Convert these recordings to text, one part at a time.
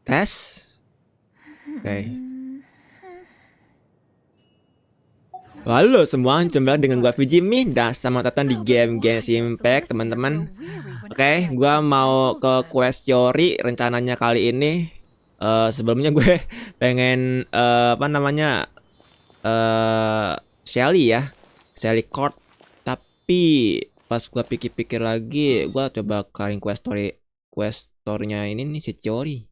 Tes. Oke. Halo semua, jumpa dengan gua FiziMeds dan selamat datang di game Genshin Impact, teman-teman. Oke, gua mau ke quest Chiori rencananya kali ini. Sebelumnya gue pengen Shelly ya, Shelly Court. Tapi pas gua pikir-pikir lagi, gua coba kelarin quest story-nya ini nih si Chiori.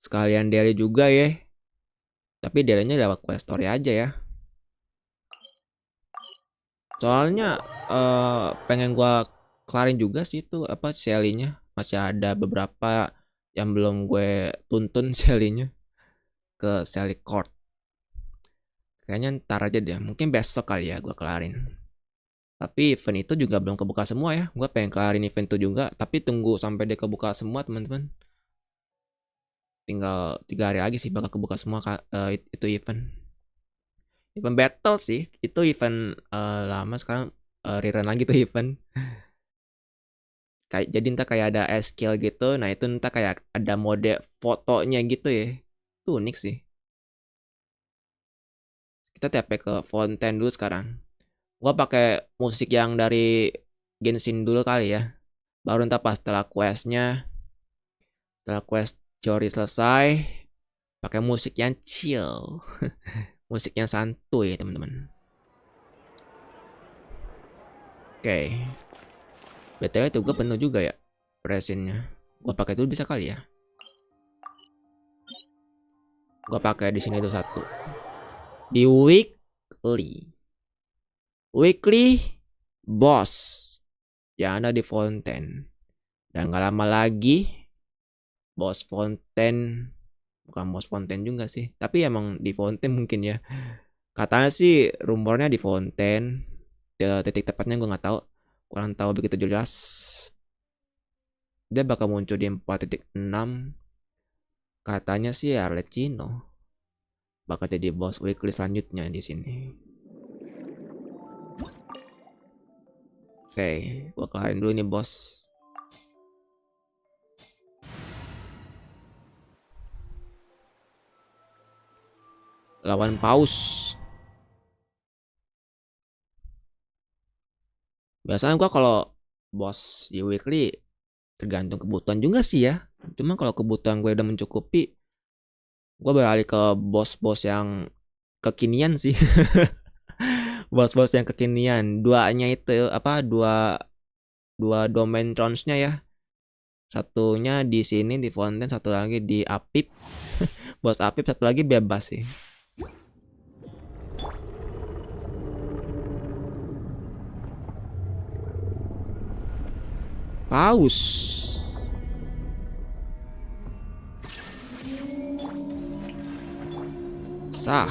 Sekalian daily juga ya. Tapi daily-nya lewat quest story aja ya. Soalnya pengen gua kelarin juga sih itu apa Shelly-nya. Masih ada beberapa yang belum gue tuntun Shelly-nya ke Shelly Court. Kayaknya ntar aja deh, mungkin besok kali ya gua kelarin. Tapi event itu juga belum kebuka semua ya. Gua pengen kelarin event itu juga, tapi tunggu sampai dia kebuka semua, teman-teman. tinggal 3 hari lagi sih bakal kebuka semua itu event battle sih. Itu event lama, sekarang rerun lagi tuh event. Kayak jadi entah kayak ada skill gitu. Nah itu entah kayak ada mode fotonya gitu ya. Itu unik sih. Kita TP ke Fontaine dulu sekarang. Gua pakai musik yang dari Genshin dulu kali ya. Baru entah pas setelah quest Chiori selesai, pakai musik yang chill. Musik yang santuy teman-teman. Oke. BTW itu gue penuh juga ya presinnya. Gue pakai dulu bisa kali ya. Gue pakai di sini tuh 1. Di weekly boss yang ada di Fontaine. Dan gak lama lagi boss Fontaine, bukan boss Fontaine juga sih, tapi emang di Fontaine mungkin ya. Katanya sih rumornya di Fontaine. Titik tepatnya gue nggak tahu, kurang tahu begitu jelas. Dia bakal muncul di 4.6. Katanya sih Arlecchino bakal jadi boss weekly selanjutnya di sini. Oke, gua kelarin dulu nih bos. Lawan paus. Biasanya gua kalau bos di weekly tergantung kebutuhan juga sih ya. Cuma kalau kebutuhan gue udah mencukupi, gue beralih ke bos-bos yang kekinian sih. Bos-bos yang kekinian. Duanya itu apa? Dua domain tronsnya ya. Satunya di sini di Fontaine, satu lagi di Apip. Bos Apip, satu lagi bebas sih. Paus. Sah.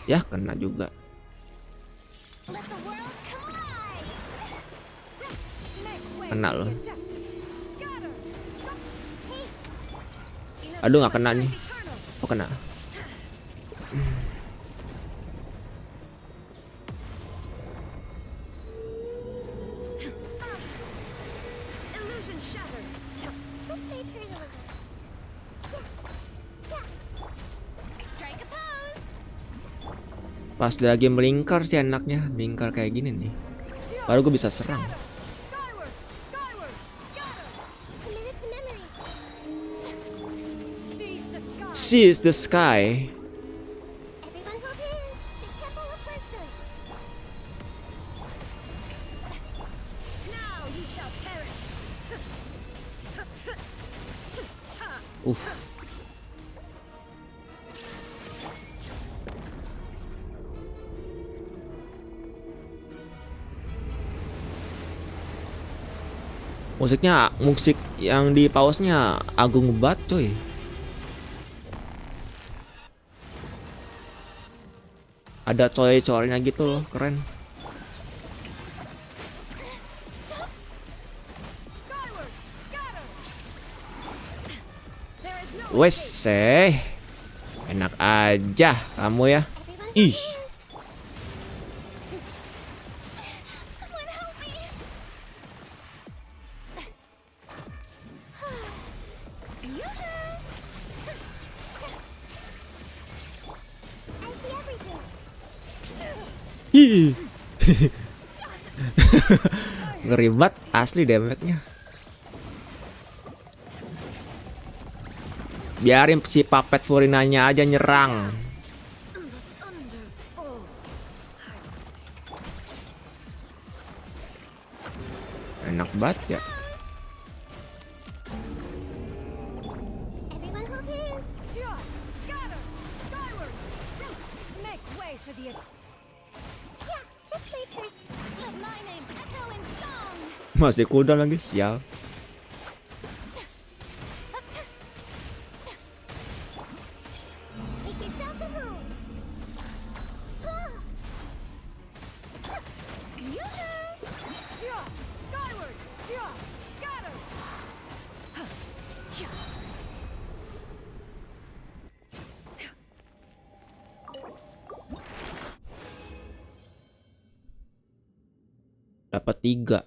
Ya kena juga. Kena loh. Aduh nggak kena nih. Oh kena. Pas dia lagi melingkar sih enaknya, melingkar kayak gini nih. Baru gue bisa serang. Seize the sky. Musik yang di pausnya agung banget coy. Ada coy-coynya gitu loh, keren. Wes, enak aja kamu ya. Ih. Ngeri banget asli damage-nya. Biarin si Puppet Furinanya aja nyerang. Enak banget ya. Masih cooldown lagi, sial. Dapat 3.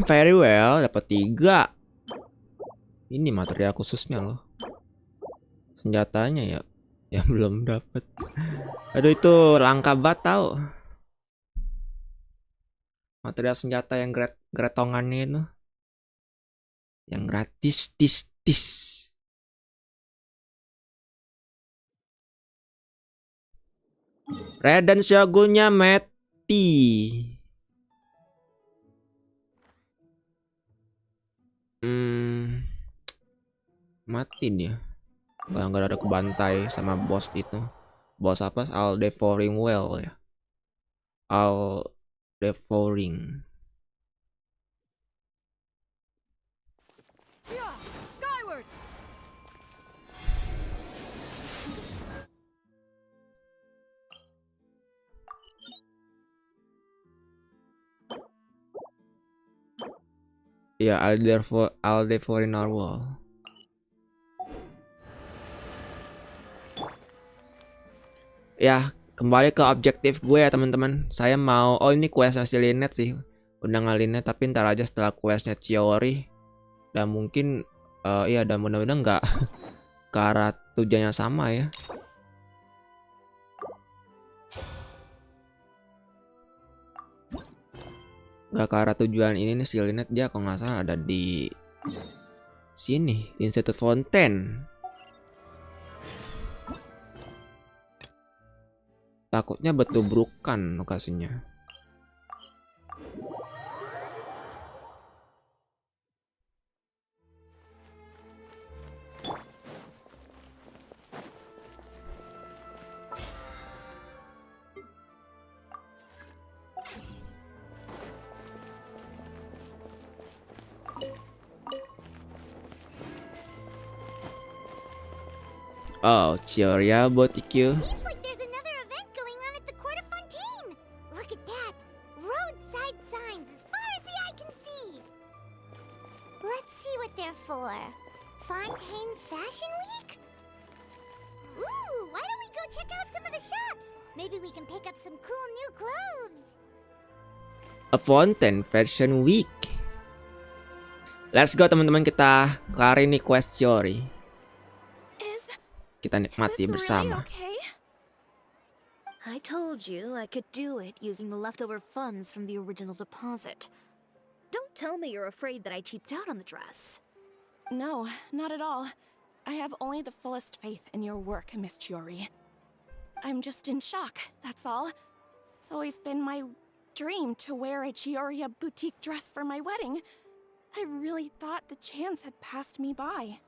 Very well, dapat 3. Ini material khususnya loh. Senjatanya ya yang belum dapat. Aduh, itu langka banget tau. Material senjata yang gretongannya itu. Yang gratis tis. Raiden Shogunnya mati. Mati dia. Nggak ada kebantai sama bos itu. Bos apa? All Devouring Well ya. All Devouring. Skyward. Ya, All Devouring Well. Ya, kembali ke objektif gue ya teman-teman. Saya mau, ini questnya si Lynette sih. Udah ngalinnya, tapi ntar aja setelah questnya Chiori. Dan mungkin, dan mudah-mudahan nggak ke arah tujuannya sama ya. Nggak ke arah tujuan ini nih si Lynette, dia kalau nggak salah ada di sini, Institute Fontaine. Takutnya betubrukan lokasinya. Oh, Chiori Botikyu. Fontaine Fashion Week? Ooh, why don't we go check out some of the shops? Maybe we can pick up some cool new clothes. A Fontaine Fashion Week. Let's go teman-teman, kita kelarin nih quest Chiori. Kita nikmati bersama. I told you I could do it using the leftover funds from the original deposit. Don't tell me you're afraid that I cheaped out on the dress. No, not at all. I have only the fullest faith in your work, Miss Chiori. I'm just in shock, that's all. It's always been my dream to wear a Chiori boutique dress for my wedding. I really thought the chance had passed me by.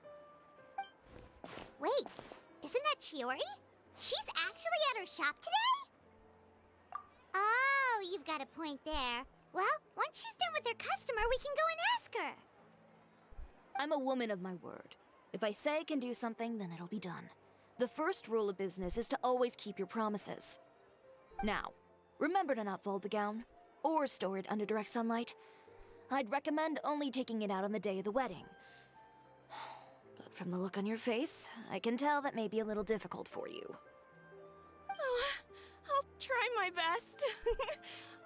Wait, isn't that Chiori? She's actually at her shop today? Oh, you've got a point there. Well, once she's done with her customer, we can go and ask her. I'm a woman of my word. If I say I can do something, then it'll be done. The first rule of business is to always keep your promises. Now, remember to not fold the gown, or store it under direct sunlight. I'd recommend only taking it out on the day of the wedding. But from the look on your face, I can tell that may be a little difficult for you. Oh, I'll try my best.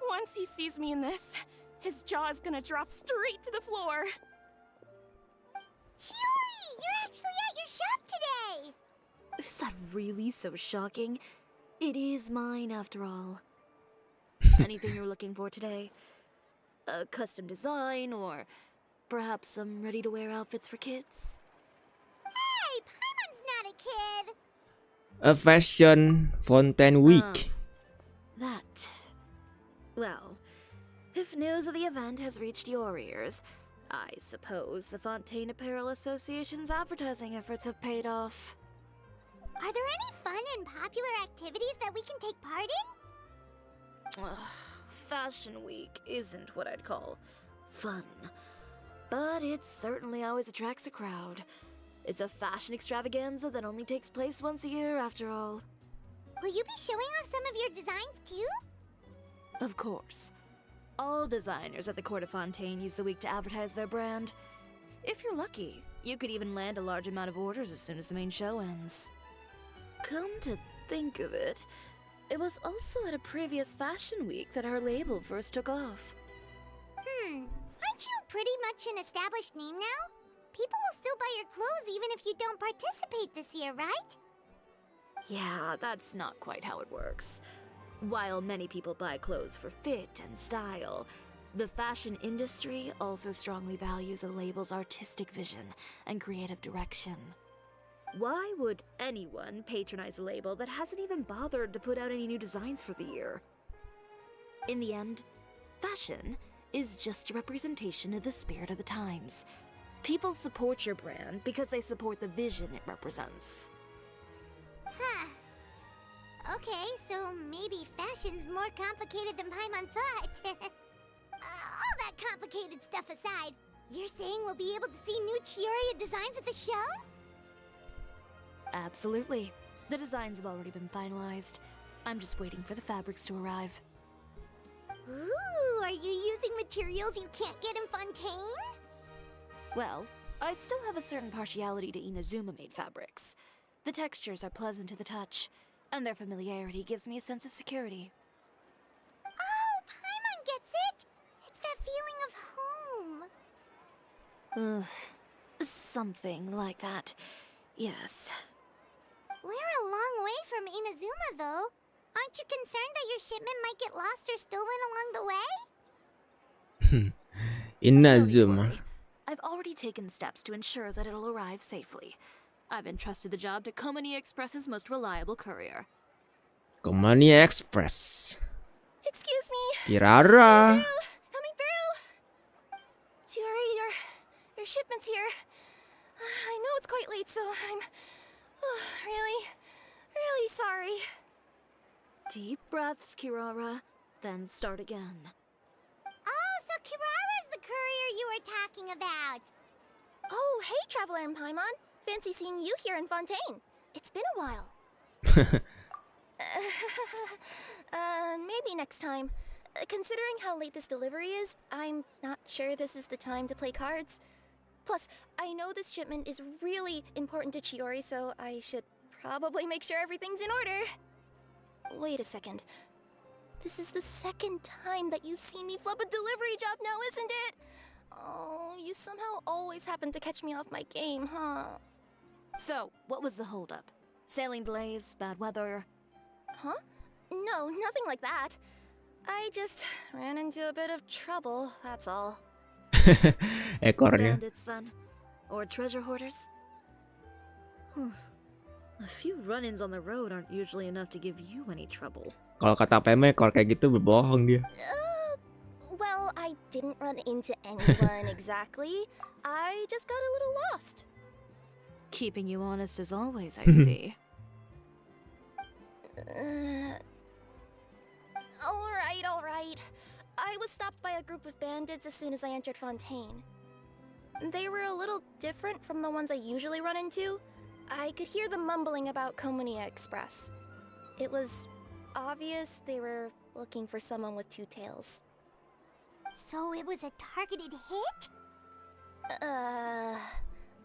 Once he sees me in this, his jaw is gonna drop straight to the floor. Chiori, you're actually at your shop today! Is that really so shocking? It is mine, after all. Anything you're looking for today? A custom design, or perhaps some ready-to-wear outfits for kids? Hey, Paimon's not a kid! A Fashion Fontaine Week. That. Well, if news of the event has reached your ears, I suppose the Fontaine Apparel Association's advertising efforts have paid off. Are there any fun and popular activities that we can take part in? Ugh, Fashion Week isn't what I'd call fun. But it certainly always attracts a crowd. It's a fashion extravaganza that only takes place once a year, after all. Will you be showing off some of your designs too? Of course. All designers at the Court of Fontaine use the week to advertise their brand. If you're lucky, you could even land a large amount of orders as soon as the main show ends. Come to think of it, It was also at a previous fashion week that our label first took off. Aren't you pretty much an established name now? People will still buy your clothes even if you don't participate this year, right? Yeah, that's not quite how it works. While many people buy clothes for fit and style, the fashion industry also strongly values a label's artistic vision and creative direction. Why would anyone patronize a label that hasn't even bothered to put out any new designs for the year? In the end, fashion is just a representation of the spirit of the times. People support your brand because they support the vision it represents. Huh. Okay, so maybe fashion's more complicated than Paimon thought. All that complicated stuff aside, you're saying we'll be able to see new Chiori designs at the show? Absolutely. The designs have already been finalized. I'm just waiting for the fabrics to arrive. Ooh, are you using materials you can't get in Fontaine? Well, I still have a certain partiality to Inazuma-made fabrics. The textures are pleasant to the touch, and their familiarity gives me a sense of security. Oh, Paimon gets it! It's that feeling of home. Ugh, something like that. Yes. We're a long way from Inazuma, though. Aren't you concerned that your shipment might get lost or stolen along the way? No need to Inazuma. worry. I've already taken steps to ensure that it'll arrive safely. I've entrusted the job to Komani Express's most reliable courier. Komani Express. Excuse me. Kirara. Coming through. Chiori, your shipment's here. I know it's quite late, so I'm really sorry. Deep breaths, Kirara, then start again. Oh, so Kirara's the courier you were talking about. Oh, hey, Traveler and Paimon. Fancy seeing you here in Fontaine. It's been a while. Maybe next time. Considering how late this delivery is, I'm not sure this is the time to play cards. Plus, I know this shipment is really important to Chiori, so I should probably make sure everything's in order. Wait a second. This is the second time that you've seen me flub a delivery job now, isn't it? Oh, you somehow always happen to catch me off my game, huh? So, what was the holdup? Sailing delays, bad weather? Huh? No, nothing like that. I just ran into a bit of trouble, that's all. Ekornya. Bandits, then? Or treasure hoarders? A few run-ins on the road aren't usually enough to give you any trouble. Kalau kata Peme, ekor kayak gitu berbohong dia. Well, I didn't run into anyone exactly. I just got a little lost. Keeping you honest as always, I see. Alright. I was stopped by a group of bandits as soon as I entered Fontaine. They were a little different from the ones I usually run into. I could hear them mumbling about Komani Express. It was obvious they were looking for someone with two tails. So it was a targeted hit?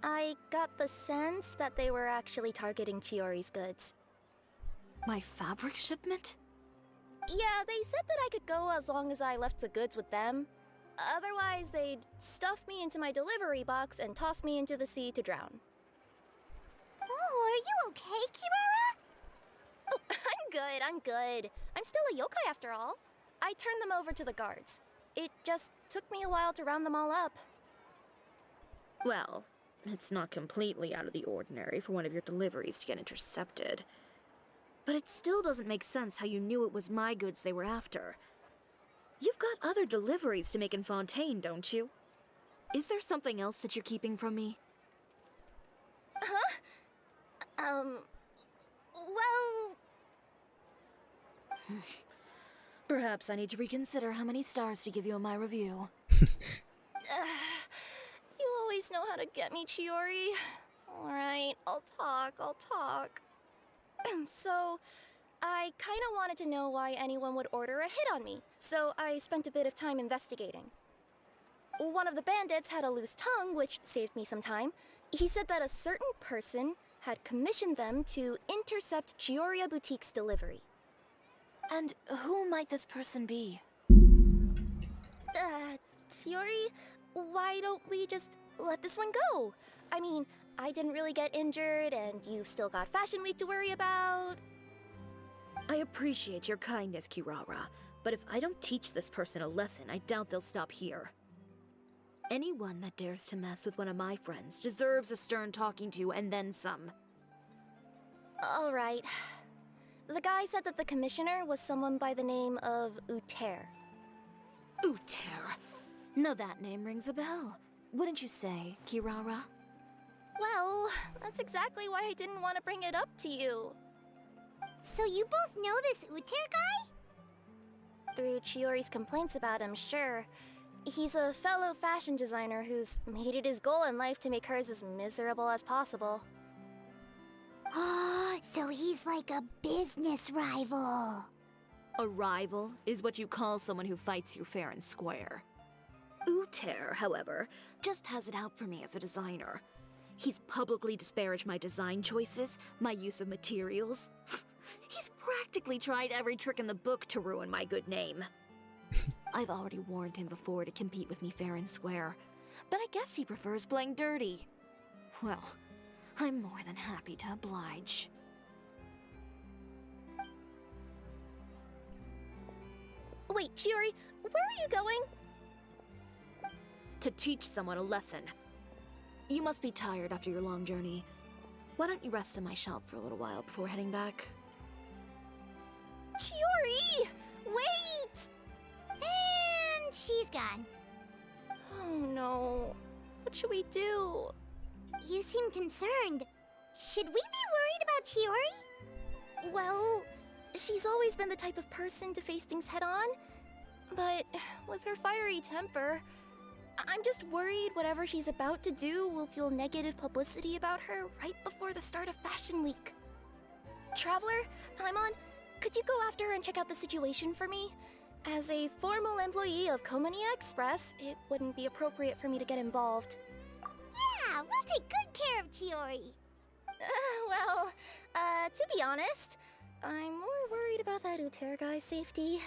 I got the sense that they were actually targeting Chiori's goods. My fabric shipment? Yeah, they said that I could go as long as I left the goods with them. Otherwise, they'd stuff me into my delivery box and toss me into the sea to drown. Oh, are you okay, Kirara? Oh, I'm good. I'm still a yokai after all. I turned them over to the guards. It just took me a while to round them all up. Well, it's not completely out of the ordinary for one of your deliveries to get intercepted. But it still doesn't make sense how you knew it was my goods they were after. You've got other deliveries to make in Fontaine, don't you? Is there something else that you're keeping from me? Well... Perhaps I need to reconsider how many stars to give you in my review. You always know how to get me, Chiori. Alright, I'll talk. So, I kinda wanted to know why anyone would order a hit on me, so I spent a bit of time investigating. One of the bandits had a loose tongue, which saved me some time. He said that a certain person had commissioned them to intercept Chioriya Boutique's delivery. And who might this person be? Chiori, why don't we just let this one go? I mean, I didn't really get injured, and you've still got Fashion Week to worry about. I appreciate your kindness, Kirara, but if I don't teach this person a lesson, I doubt they'll stop here. Anyone that dares to mess with one of my friends deserves a stern talking to and then some. All right. The guy said that the commissioner was someone by the name of Uter. Uter. Now that name rings a bell. Wouldn't you say, Kirara? Well, that's exactly why I didn't want to bring it up to you. So you both know this Uter guy? Through Chiori's complaints about him, sure. He's a fellow fashion designer who's made it his goal in life to make hers as miserable as possible. Oh, so he's like a business rival. A rival is what you call someone who fights you fair and square. Uter, however, just has it out for me as a designer. He's publicly disparaged my design choices, my use of materials. He's practically tried every trick in the book to ruin my good name. I've already warned him before to compete with me fair and square, but I guess he prefers playing dirty. Well, I'm more than happy to oblige. Wait, Chiori, where are you going? To teach someone a lesson. You must be tired after your long journey. Why don't you rest in my shop for a little while before heading back? Chiori! Wait! And she's gone. Oh no. What should we do? You seem concerned. Should we be worried about Chiori? Well, she's always been the type of person to face things head on. But with her fiery temper, I'm just worried whatever she's about to do will feel negative publicity about her right before the start of Fashion Week. Traveler, Paimon, could you go after her and check out the situation for me? As a formal employee of Komonia Express, it wouldn't be appropriate for me to get involved. Yeah, we'll take good care of Chiori. To be honest, I'm more worried about that Uter guy's safety.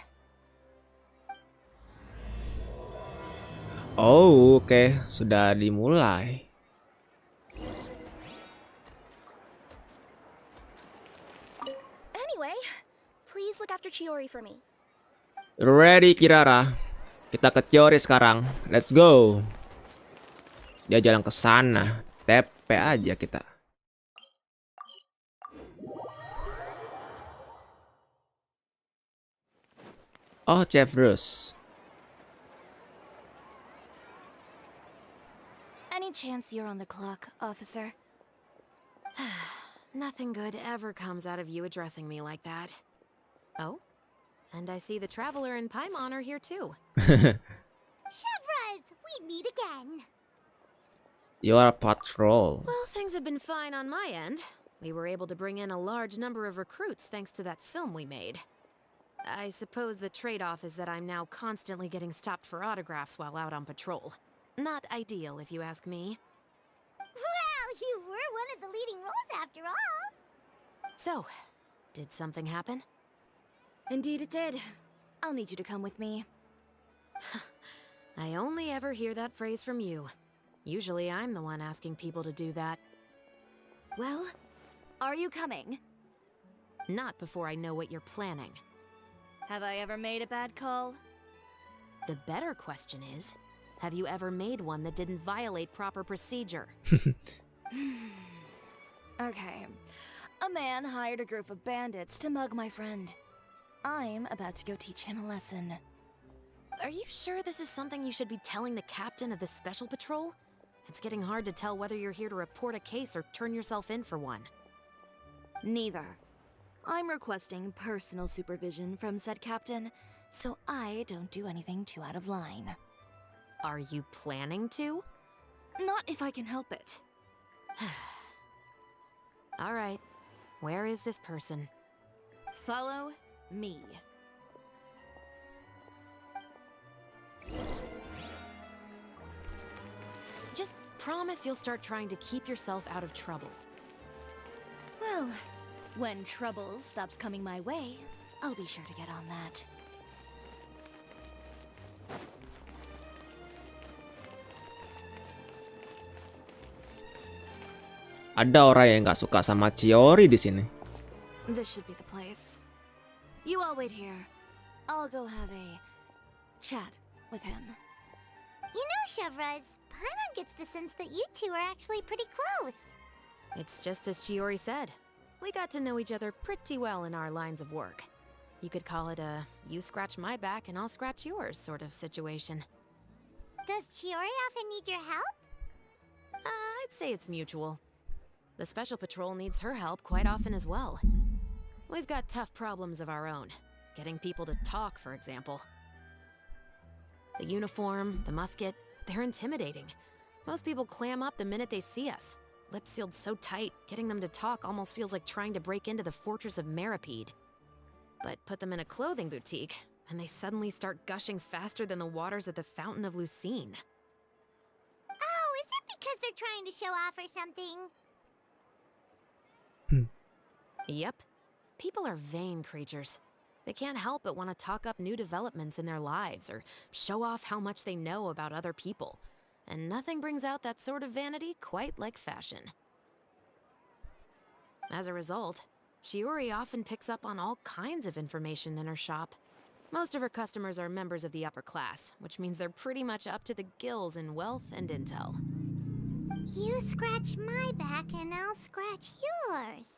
Oh, oke. Sudah dimulai. Anyway, please look after Chiori for me. Ready, Kirara. Kita ke Chiori sekarang. Let's go. Dia jalan ke sana. TP aja kita. Oh, Chef Bruce. Any chance you're on the clock, officer? Nothing good ever comes out of you addressing me like that. Oh? And I see the Traveler and Paimon are here too. Chevras, we meet again. You are patrol. Well, things have been fine on my end. We were able to bring in a large number of recruits thanks to that film we made. I suppose the trade-off is that I'm now constantly getting stopped for autographs while out on patrol. Not ideal, if you ask me. Well, you were one of the leading roles after all. So, did something happen? Indeed it did. I'll need you to come with me. I only ever hear that phrase from you. Usually I'm the one asking people to do that. Well, are you coming? Not before I know what you're planning. Have I ever made a bad call? The better question is, have you ever made one that didn't violate proper procedure? Okay. A man hired a group of bandits to mug my friend. I'm about to go teach him a lesson. Are you sure this is something you should be telling the captain of the special patrol? It's getting hard to tell whether you're here to report a case or turn yourself in for one. Neither. I'm requesting personal supervision from said captain, so I don't do anything too out of line. Are you planning to? Not if I can help it. All right. Where is this person? Follow me. Just promise you'll start trying to keep yourself out of trouble. Well, when trouble stops coming my way, I'll be sure to get on that. Ada orang yang nggak suka sama Chiori di sini. This should be the place. You all wait here. I'll go have a chat with him. You know, Chevraz, Paimon gets the sense that you two are actually pretty close. It's just as Chiori said. We got to know each other pretty well in our lines of work. You could call it a you scratch my back and I'll scratch yours sort of situation. Does Chiori often need your help? I'd say it's mutual. The Special Patrol needs her help quite often as well. We've got tough problems of our own. Getting people to talk, for example. The uniform, the musket, they're intimidating. Most people clam up the minute they see us. Lips sealed so tight, getting them to talk almost feels like trying to break into the fortress of Meripede. But put them in a clothing boutique, and they suddenly start gushing faster than the waters at the Fountain of Lucine. Oh, is it because they're trying to show off or something? Yep. People are vain creatures. They can't help but want to talk up new developments in their lives or show off how much they know about other people. And nothing brings out that sort of vanity quite like fashion. As a result, Chiori often picks up on all kinds of information in her shop. Most of her customers are members of the upper class, which means they're pretty much up to the gills in wealth and intel. You scratch my back and I'll scratch yours.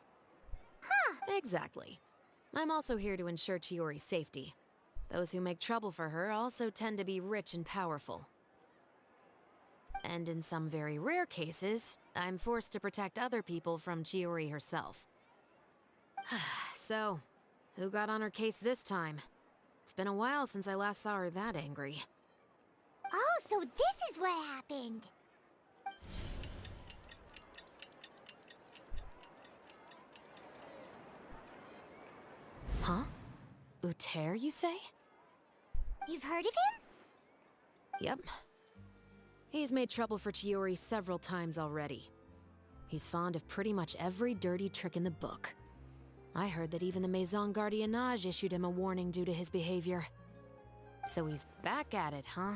Huh. Exactly. I'm also here to ensure Chiori's safety. Those who make trouble for her also tend to be rich and powerful. And in some very rare cases, I'm forced to protect other people from Chiori herself. So, who got on her case this time? It's been a while since I last saw her that angry. Oh, so this is what happened. Huh? Uter, you say? You've heard of him? Yep. He's made trouble for Chiori several times already. He's fond of pretty much every dirty trick in the book. I heard that even the Maison Gardiennage issued him a warning due to his behavior. So he's back at it, huh?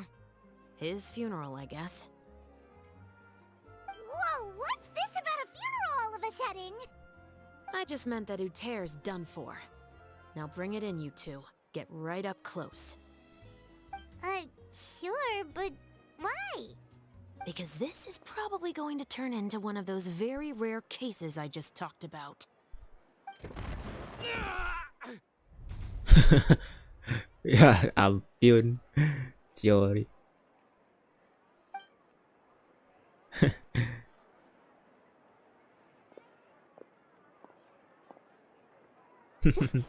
His funeral, I guess. Whoa, what's this about a funeral all of a sudden? I just meant that Uter's done for. Now bring it in, you two. Get right up close. Sure, but why? Because this is probably going to turn into one of those very rare cases I just talked about. Ya ampun, Chiori.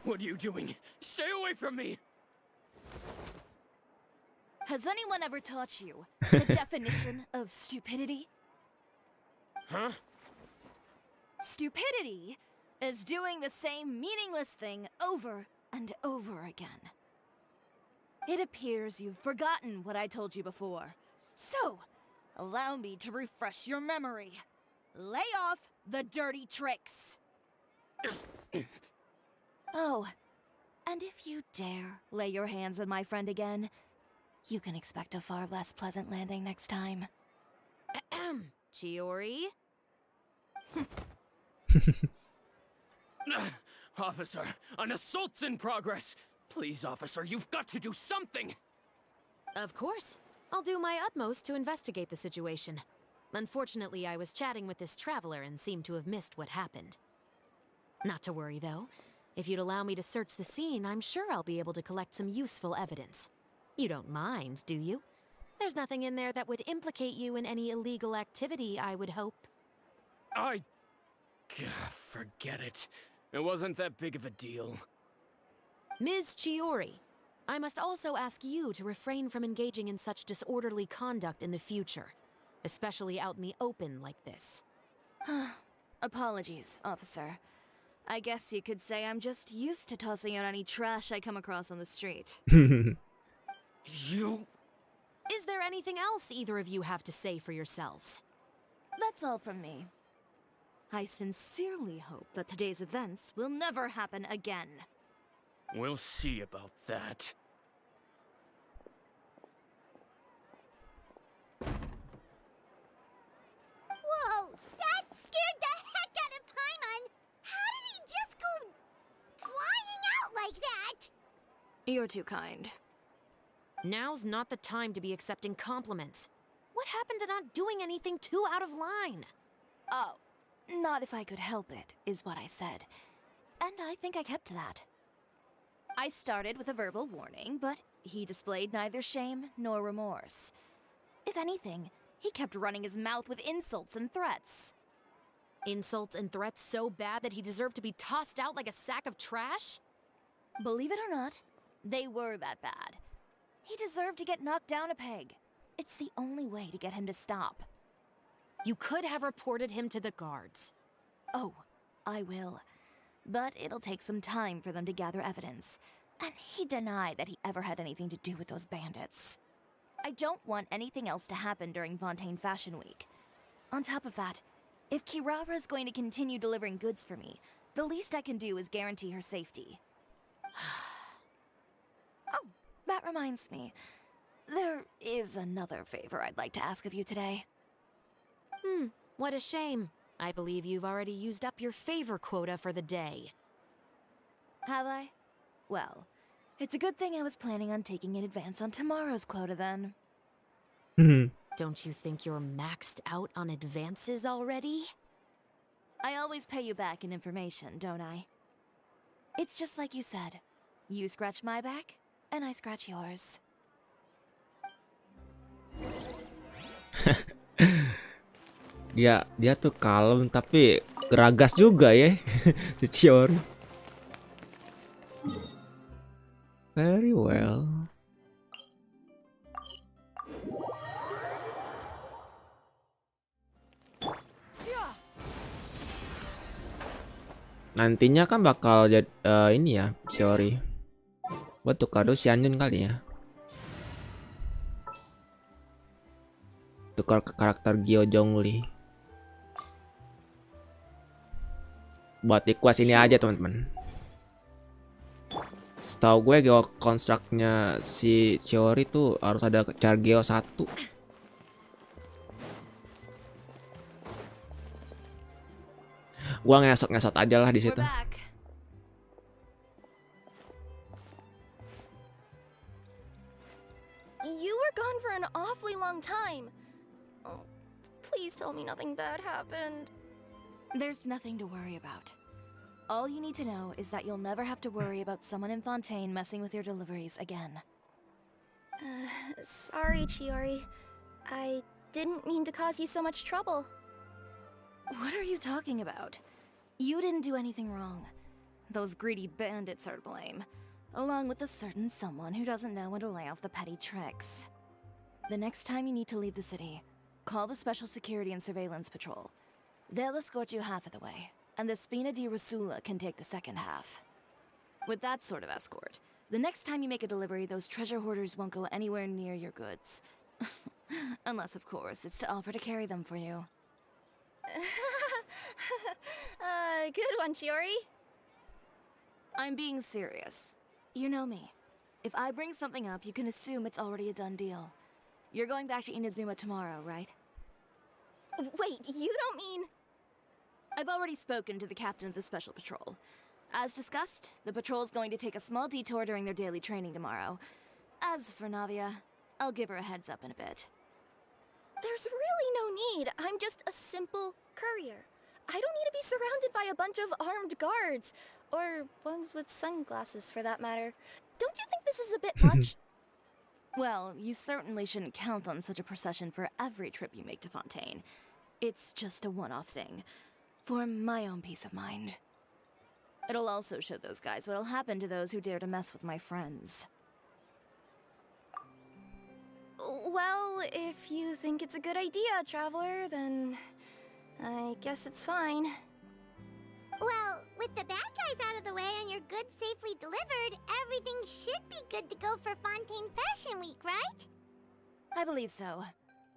What are you doing? Stay away from me! Has anyone ever taught you the definition of stupidity? Huh? Stupidity is doing the same meaningless thing over and over again. It appears you've forgotten what I told you before. So, allow me to refresh your memory. Lay off the dirty tricks. Oh, and if you dare lay your hands on my friend again, you can expect a far less pleasant landing next time. Chiori? Officer, an assault's in progress! Please, officer, you've got to do something! Of course. I'll do my utmost to investigate the situation. Unfortunately, I was chatting with this traveler and seemed to have missed what happened. Not to worry, though. If you'd allow me to search the scene, I'm sure I'll be able to collect some useful evidence. You don't mind, do you? There's nothing in there that would implicate you in any illegal activity, I would hope. Forget it. It wasn't that big of a deal. Ms. Chiori, I must also ask you to refrain from engaging in such disorderly conduct in the future, especially out in the open like this. Apologies, officer. I guess you could say I'm just used to tossing out any trash I come across on the street. You... Is there anything else either of you have to say for yourselves? That's all from me. I sincerely hope that today's events will never happen again. We'll see about that. Whoa, that scared the heck out of Paimon! How did he just go flying out like that? You're too kind. Now's not the time to be accepting compliments. What happened to not doing anything too out of line? Oh, not if I could help it, is what I said. And I think I kept to that. I started with a verbal warning, but he displayed neither shame nor remorse. If anything, he kept running his mouth with insults and threats. Insults and threats so bad that he deserved to be tossed out like a sack of trash? Believe it or not, they were that bad. He deserved to get knocked down a peg. It's the only way to get him to stop. You could have reported him to the guards. Oh, I will. But it'll take some time for them to gather evidence. And he denied that he ever had anything to do with those bandits. I don't want anything else to happen during Fontaine Fashion Week. On top of that, if Kirara is going to continue delivering goods for me, the least I can do is guarantee her safety. Oh, that reminds me. There is another favor I'd like to ask of you today. What a shame. I believe you've already used up your favor quota for the day. Have I? Well, it's a good thing I was planning on taking an advance on tomorrow's quota then. Don't you think you're maxed out on advances already? I always pay you back in information, don't I? It's just like you said. You scratch my back, and I scratch yours. Dia tuh kalem tapi geragas juga ya. Si Chiori. Very well. Nantinya kan bakal jadi ini ya, Chiori. Buat tukar Xianyun kali ya. Tukar ke karakter Gyo Zhongli. Buat request ini aja teman-teman. Setahu gue Geo konstruknya si Chiori tuh harus ada char Geo 1. Gua ngesot-ngesot aja lah di situ. You were gone for an awfully long time. Oh, please tell me nothing bad happened. There's nothing to worry about. All you need to know is that you'll never have to worry about someone in Fontaine messing with your deliveries again. Sorry, Chiori. I didn't mean to cause you so much trouble. What are you talking about? You didn't do anything wrong. Those greedy bandits are to blame, along with a certain someone who doesn't know when to lay off the petty tricks. The next time you need to leave the city, call the Special Security and Surveillance Patrol. They'll escort you half of the way, and the Spina di Rasula can take the second half. With that sort of escort, the next time you make a delivery, those treasure hoarders won't go anywhere near your goods. Unless, of course, it's to offer to carry them for you. Good one, Chiori. I'm being serious. You know me. If I bring something up, you can assume it's already a done deal. You're going back to Inazuma tomorrow, right? Wait, you don't mean... I've already spoken to the captain of the Special Patrol. As discussed, the patrol's going to take a small detour during their daily training tomorrow. As for Navia, I'll give her a heads up in a bit. There's really no need. I'm just a simple courier. I don't need to be surrounded by a bunch of armed guards. Or ones with sunglasses, for that matter. Don't you think this is a bit much? Well, you certainly shouldn't count on such a procession for every trip you make to Fontaine. It's just a one-off thing. For my own peace of mind. It'll also show those guys what'll happen to those who dare to mess with my friends. Well, if you think it's a good idea, Traveler, then... I guess it's fine. Well, with the bad guys out of the way and your goods safely delivered, everything should be good to go for Fontaine Fashion Week, right? I believe so.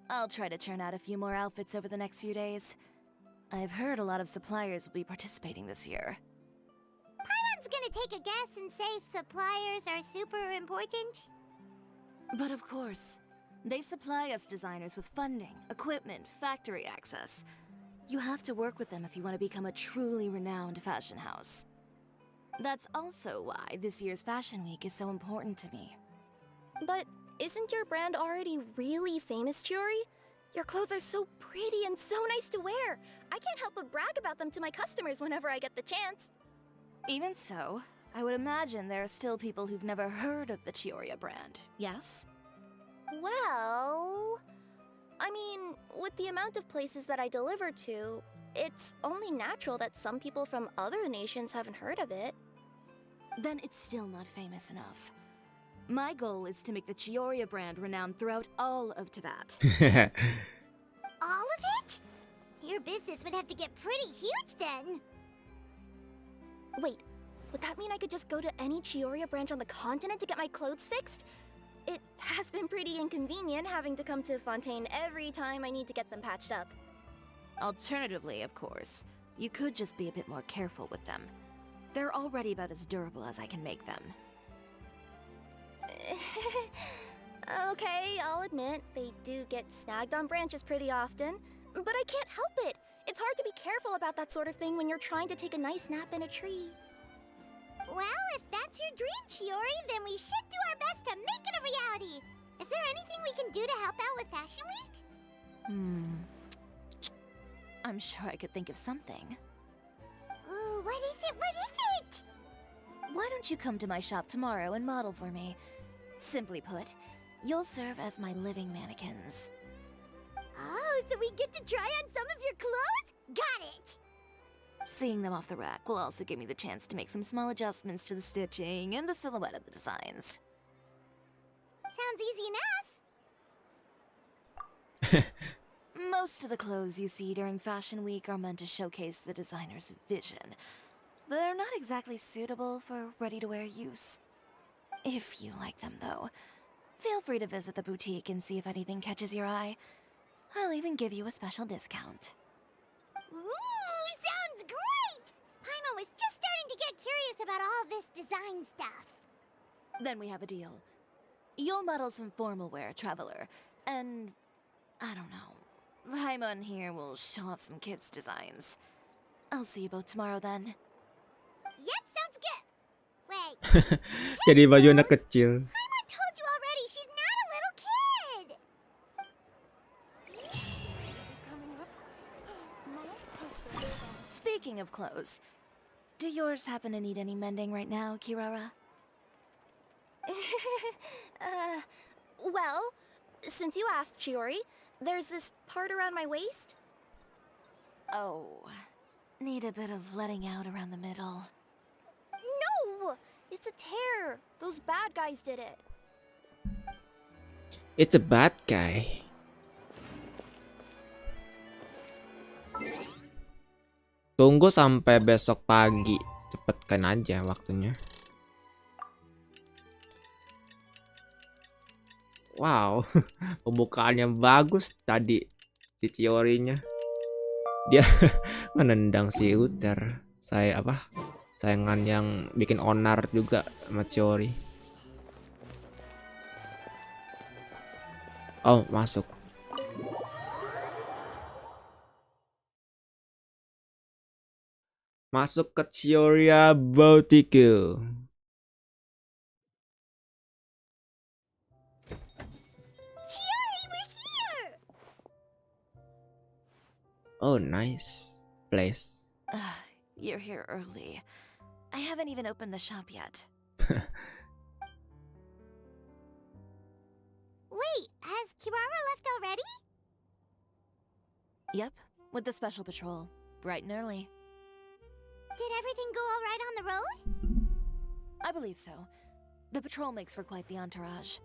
I'll try to churn out a few more outfits over the next few days. I've heard a lot of suppliers will be participating this year. Paimon's gonna take take a guess and say suppliers are super important? But of course, they supply us designers with funding, equipment, factory access. You have to work with them if you want to become a truly renowned fashion house. That's also why this year's Fashion Week is so important to me. But isn't your brand already really famous, Chiori? Your clothes are so pretty and so nice to wear. I can't help but brag about them to my customers whenever I get the chance. Even so, I would imagine there are still people who've never heard of the Chiori brand, yes? Well, I mean, with the amount of places that I deliver to, it's only natural that some people from other nations haven't heard of it. Then it's still not famous enough. My goal is to make the Chiori brand renowned throughout all of Teyvat. All of it? Your business would have to get pretty huge then. Wait, would that mean I could just go to any Chiori branch on the continent to get my clothes fixed? It has been pretty inconvenient having to come to Fontaine every time I need to get them patched up. Alternatively, of course, you could just be a bit more careful with them. They're already about as durable as I can make them. Okay, I'll admit, they do get snagged on branches pretty often, but I can't help it. It's hard to be careful about that sort of thing when you're trying to take a nice nap in a tree. Well, if that's your dream, Chiori, then we should do our best to make it a reality. Is there anything we can do to help out with Fashion Week? I'm sure I could think of something. Ooh, what is it? What is it? Why don't you come to my shop tomorrow and model for me? Simply put, you'll serve as my living mannequins. Oh, so we get to try on some of your clothes? Got it! Seeing them off the rack will also give me the chance to make some small adjustments to the stitching and the silhouette of the designs. Sounds easy enough. Most of the clothes you see during Fashion Week are meant to showcase the designer's vision. They're not exactly suitable for ready-to-wear use. If you like them, though, feel free to visit the boutique and see if anything catches your eye. I'll even give you a special discount. Ooh, sounds great! Paimon was just starting to get curious about all this design stuff. Then we have a deal. You'll model some formal wear, Traveler, and I don't know. Paimon here will show off some kids' designs. I'll see you both tomorrow then. Yep, sounds good. Wait, Jadi baju anak kecil. Paimon told you already she's not a little kid. Speaking of clothes, do yours happen to need any mending right now, Kirara? Well, since you asked, Chiori, there's this part around my waist. Oh, need a bit of letting out around the middle. No! It's a tear. Those bad guys did it. It's a bad guy. Tunggu sampai besok pagi. Cepetkan aja waktunya. Wow, pembukaannya bagus tadi si Chiori-nya. Dia menendang si Uther. Sayangan yang bikin onar juga sama Chiori. Oh, masuk. Masuk ke Chioria Boutique. Chiori, we're here! Oh, nice place. You're here early. I haven't even opened the shop yet. Wait, has Kirara left already? Yep, with the special patrol. Bright and early. Did everything go all right on the road? I believe so. The patrol makes for quite the entourage.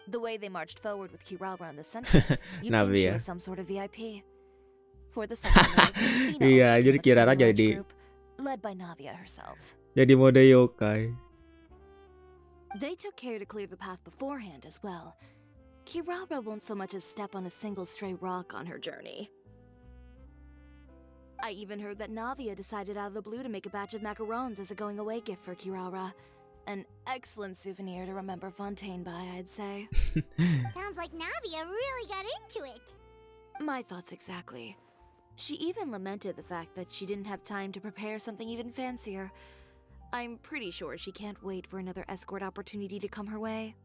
The way they marched forward with Kirara in the center, you'd think Nabi she ya. was some sort of VIP. For the second leg, Fina Iya, also jadi came with Kirara quite a large jadi group, led by Navia herself. jadi mode yokai. They took care to clear the path beforehand as well. Kirara won't so much as step on a single stray rock on her journey. I even heard that Navia decided out of the blue to make a batch of macarons as a going-away gift for Kirara. An excellent souvenir to remember Fontaine by, I'd say. Sounds like Navia really got into it. My thoughts exactly. She even lamented the fact that she didn't have time to prepare something even fancier. I'm pretty sure she can't wait for another escort opportunity to come her way.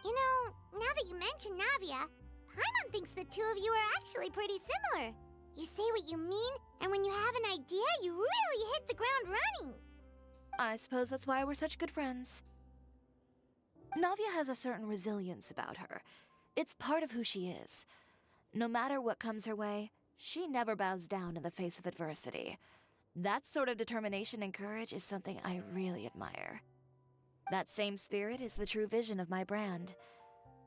You know, now that you mention Navia, Paimon thinks the two of you are actually pretty similar. You say what you mean, and when you have an idea, you really hit the ground running. I suppose that's why we're such good friends. Navia has a certain resilience about her. It's part of who she is. No matter what comes her way, she never bows down in the face of adversity. That sort of determination and courage is something I really admire. That same spirit is the true vision of my brand.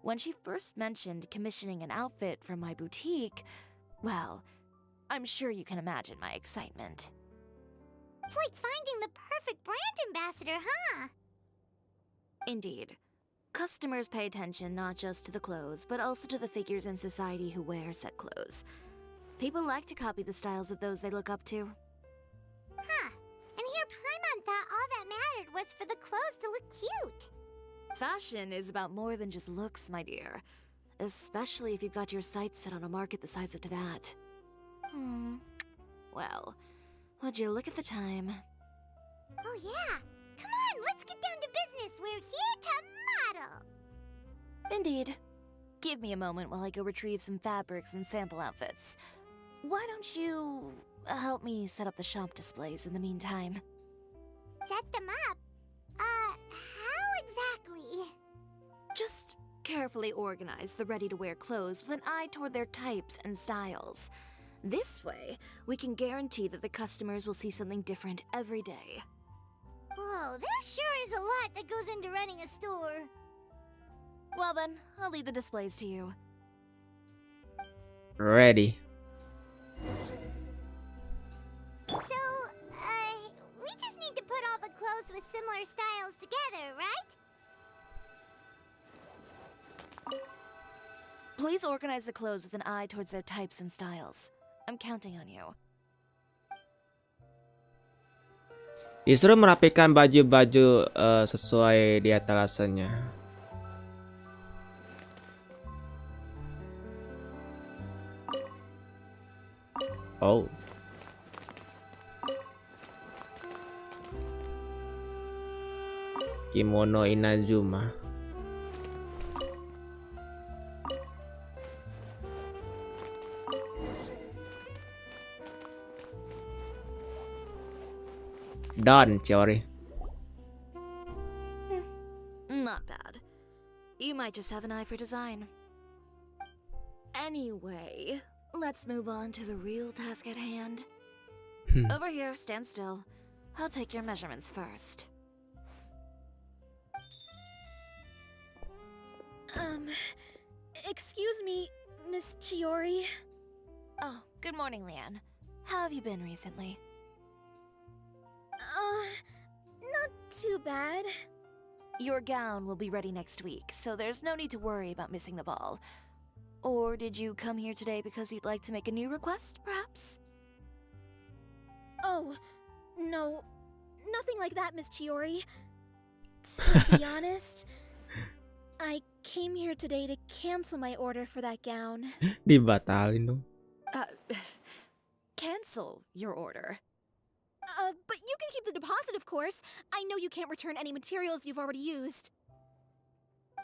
When she first mentioned commissioning an outfit from my boutique, well, I'm sure you can imagine my excitement. It's like finding the perfect brand ambassador, huh? Indeed. Customers pay attention not just to the clothes, but also to the figures in society who wear said clothes. People like to copy the styles of those they look up to. Huh. And here Paimon thought all that mattered was for the clothes to look cute. Fashion is about more than just looks, my dear. Especially if you've got your sights set on a market the size of Teyvat. Well, would you look at the time? Oh yeah. Come on, let's get down to business. We're here to model. Indeed. Give me a moment while I go retrieve some fabrics and sample outfits. Why don't you help me set up the shop displays in the meantime? Set them up? How exactly? Just carefully organize the ready-to-wear clothes with an eye toward their types and styles. This way, we can guarantee that the customers will see something different every day. Whoa, there sure is a lot that goes into running a store. Well then, I'll leave the displays to you. Ready. So, we just need to put all the clothes with similar styles together, right? Please organize the clothes with an eye towards their types and styles. I'm counting on you. Disuruh merapikan baju-baju sesuai di etalasennya. Oh. Kimono Inazuma. Done, Chiori. Not bad. You might just have an eye for design. Anyway, let's move on to the real task at hand. Over here, stand still. I'll take your measurements first. Excuse me, Miss Chiori. Oh, good morning, Leanne. How have you been recently? Not too bad. Your gown will be ready next week, so there's no need to worry about missing the ball. Or did you come here today because you'd like to make a new request, perhaps? Oh, no. Nothing like that, Miss Chiori. To be honest, I came here today to cancel my order for that gown. Dibatalin dong. Cancel your order. But you can keep the deposit, of course. I know you can't return any materials you've already used.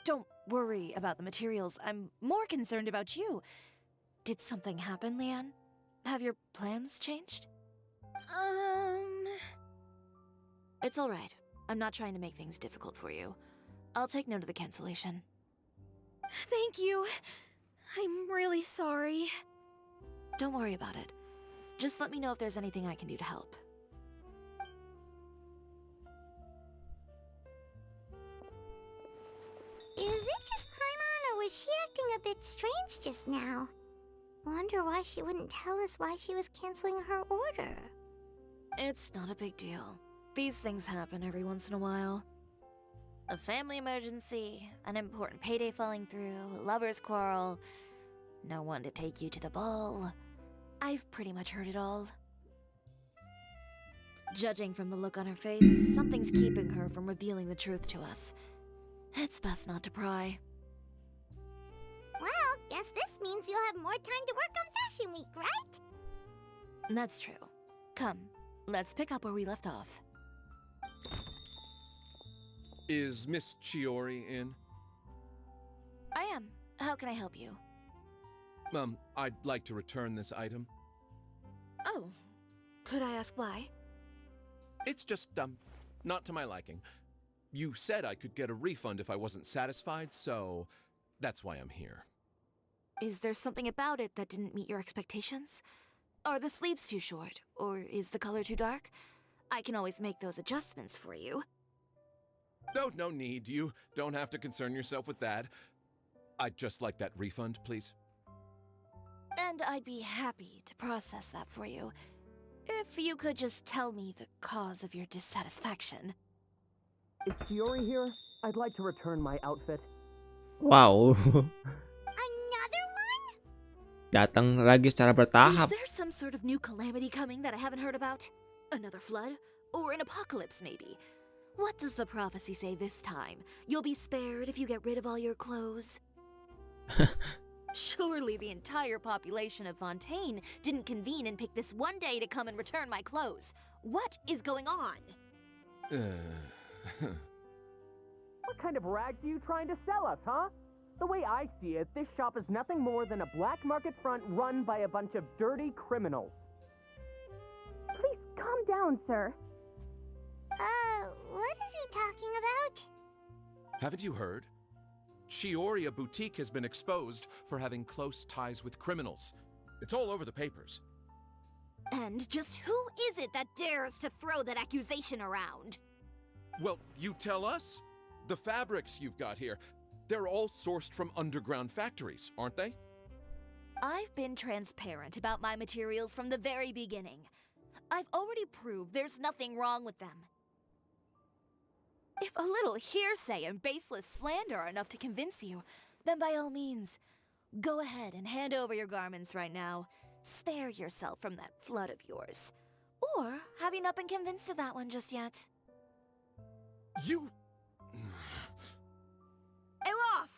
Don't worry about the materials. I'm more concerned about you. Did something happen, Leanne? Have your plans changed? It's all right. I'm not trying to make things difficult for you. I'll take note of the cancellation. Thank you. I'm really sorry. Don't worry about it. Just let me know if there's anything I can do to help. Is it just Paimon, or was she acting a bit strange just now? Wonder why she wouldn't tell us why she was canceling her order. It's not a big deal. These things happen every once in a while. A family emergency, an important payday falling through, a lover's quarrel, no one to take you to the ball. I've pretty much heard it all. Judging from the look on her face, something's keeping her from revealing the truth to us. It's best not to pry. Well, guess this means you'll have more time to work on Fashion Week, right? That's true. Come, let's pick up where we left off. Is Miss Chiori in? I am. How can I help you? I'd like to return this item. Oh, could I ask why? It's just, not to my liking. You said I could get a refund if I wasn't satisfied, so that's why I'm here. Is there something about it that didn't meet your expectations? Are the sleeves too short, or is the color too dark? I can always make those adjustments for you. Oh, no need. You don't have to concern yourself with that. I'd just like that refund, please. And I'd be happy to process that for you, if you could just tell me the cause of your dissatisfaction. Is Chiori here? I'd like to return my outfit. Wow. Another one? Datang lagi secara Is bertahap. there some sort of new calamity coming that I haven't heard about? Another flood? Or an apocalypse, maybe? What does the prophecy say this time? You'll be spared if you get rid of all your clothes? Surely the entire population of Fontaine didn't convene and pick this one day to come and return my clothes. What is going on? What kind of rags are you trying to sell us, huh? The way I see it, this shop is nothing more than a black market front run by a bunch of dirty criminals. Please calm down, sir. What is he talking about? Haven't you heard? Chiori Boutique has been exposed for having close ties with criminals. It's all over the papers. And just who is it that dares to throw that accusation around? Well, you tell us. The fabrics you've got here, they're all sourced from underground factories, aren't they? I've been transparent about my materials from the very beginning. I've already proved there's nothing wrong with them. If a little hearsay and baseless slander are enough to convince you, then by all means, go ahead and hand over your garments right now. Spare yourself from that flood of yours. Or have you not been convinced of that one just yet? You... Elof!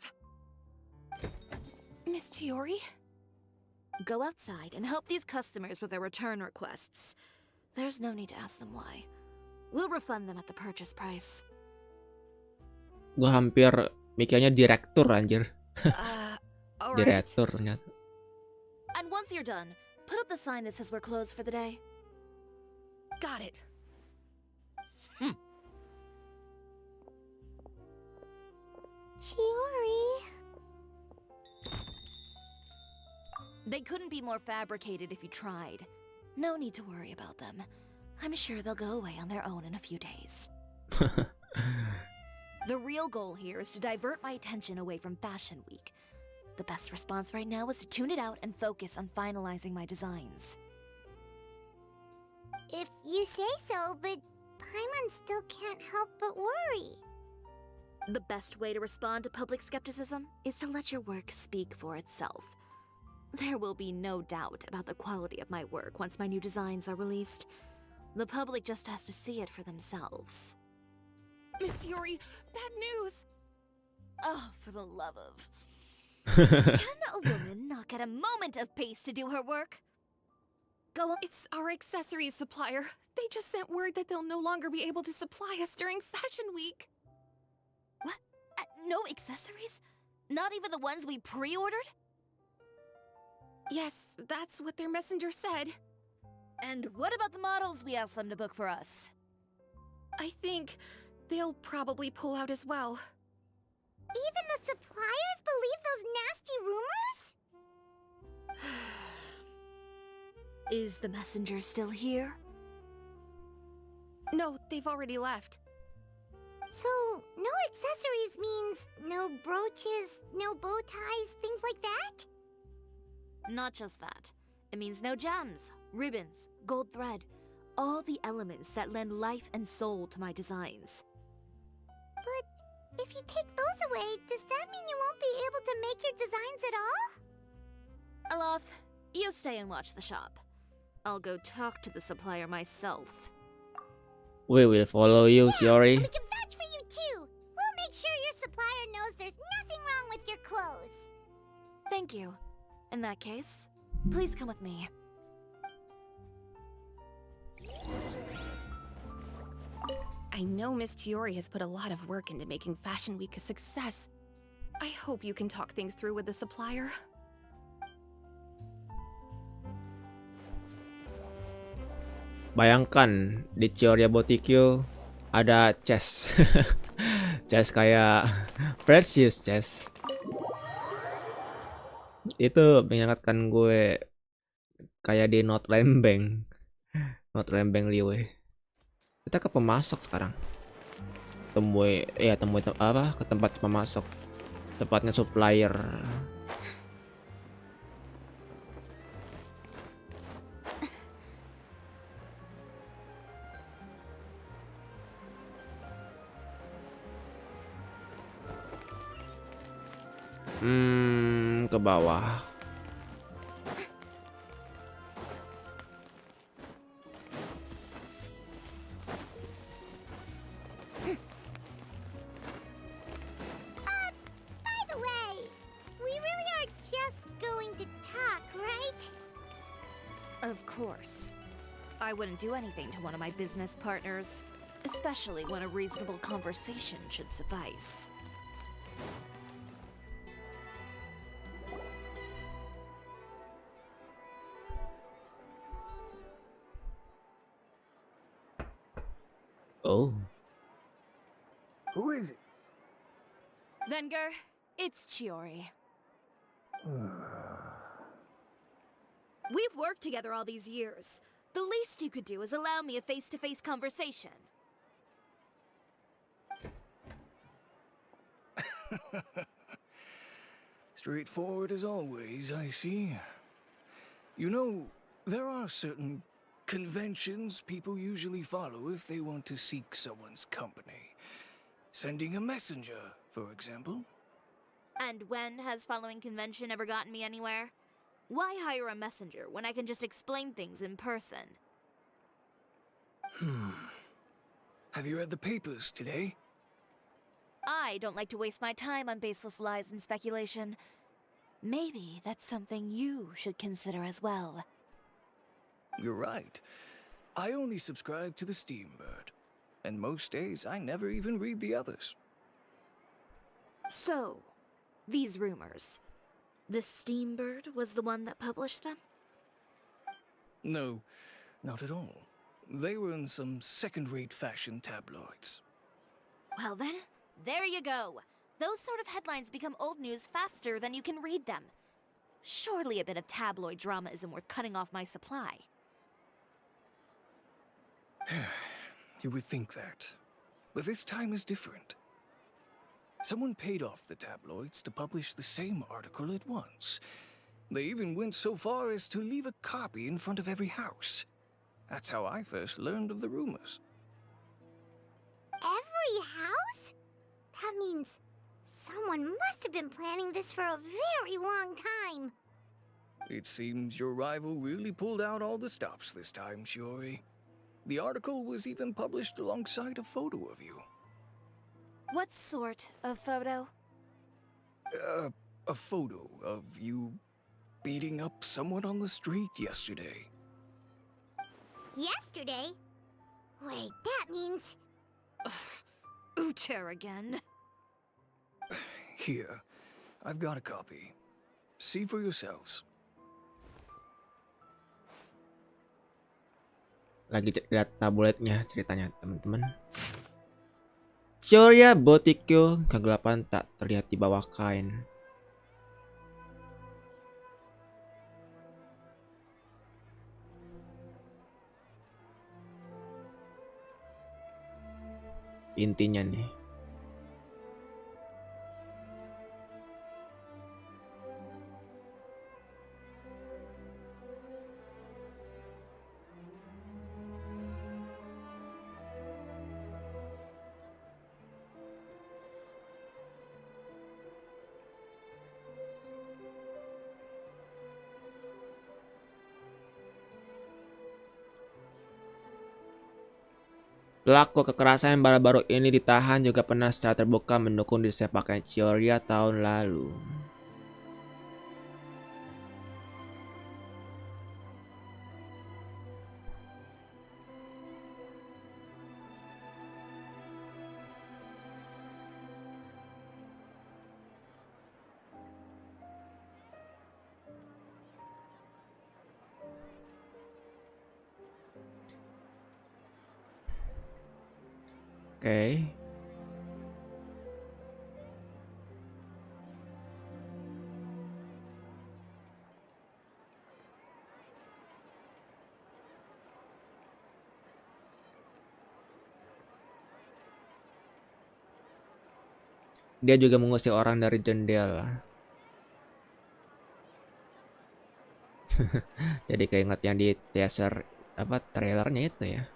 Miss Chiori? Go outside and help these customers with their return requests. There's no need to ask them why. We'll refund them at the purchase price. Gue hampir mikirnya direktur anjir. Alright. Direktur ternyata. And once you're done, put up the sign that says we're closed for the day. Got it. Chiori. They couldn't be more fabricated if you tried. No need to worry about them. I'm sure they'll go away on their own in a few days. The real goal here is to divert my attention away from Fashion Week. The best response right now is to tune it out and focus on finalizing my designs. If you say so, but Paimon still can't help but worry. The best way to respond to public skepticism is to let your work speak for itself. There will be no doubt about the quality of my work once my new designs are released. The public just has to see it for themselves. Miss Chiori, bad news! Oh, for the love of... Can a woman not get a moment of peace to do her work? Go on. It's our accessories supplier. They just sent word that they'll no longer be able to supply us during Fashion Week. What? No accessories? Not even the ones we pre-ordered? Yes, that's what their messenger said. And what about the models we asked them to book for us? I think they'll probably pull out as well. Even the suppliers believe those nasty rumors? Is the messenger still here? No, they've already left. So, no accessories means no brooches, no bow ties, things like that? Not just that. It means no gems, ribbons, gold thread, all the elements that lend life and soul to my designs. But if you take those away, does that mean you won't be able to make your designs at all? Alof, you stay and watch the shop. I'll go talk to the supplier myself. We will follow you, Chiori. We can vouch for you too. We'll make sure your supplier knows there's nothing wrong with your clothes. Thank you. In that case, please come with me. I know Miss Chiori has put a lot of work into making Fashion Week a success. I hope you can talk things through with the supplier. Bayangkan di Chiori Boutique ada chest. Chest kayak precious chest. Itu mengingatkan gue kayak di Not Lembeng. Not Lembeng Liwe. Kita ke pemasok sekarang. Temui ke tempat pemasok. Tepatnya supplier. Ke bawah. By the way, we really are just going to talk, right? Of course. I wouldn't do anything to one of my business partners, especially when a reasonable conversation should suffice. Oh. Who is it? Venger, it's Chiori. We've worked together all these years. The least you could do is allow me a face-to-face conversation. Straightforward as always, I see. You know, there are certain conventions people usually follow if they want to seek someone's company. Sending a messenger, for example. And when has following convention ever gotten me anywhere? Why hire a messenger when I can just explain things in person? Have you read the papers today? I don't like to waste my time on baseless lies and speculation. Maybe that's something you should consider as well. You're right. I only subscribe to the Steambird. And most days, I never even read the others. So, these rumors. The Steambird was the one that published them? No, not at all. They were in some second-rate fashion tabloids. Well then, there you go. Those sort of headlines become old news faster than you can read them. Surely a bit of tabloid drama isn't worth cutting off my supply. You would think that. But this time is different. Someone paid off the tabloids to publish the same article at once. They even went so far as to leave a copy in front of every house. That's how I first learned of the rumors. Every house? That means someone must have been planning this for a very long time. It seems your rival really pulled out all the stops this time, Chiori. The article was even published alongside a photo of you. What sort of photo? A photo of you beating up someone on the street yesterday. Yesterday? Wait, that means... Uter again. Here, I've got a copy. See for yourselves. Lagi lihat tabletnya ceritanya teman-teman. Chiori Boutique kegelapan tak terlihat di bawah kain. Intinya nih. Pelaku kekerasan yang baru-baru ini ditahan juga pernah secara terbuka mendukung desain pakaian Chiori tahun lalu. Oke. Dia juga mengusir orang dari jendela. Jadi keinget yang di teaser apa trailernya itu ya.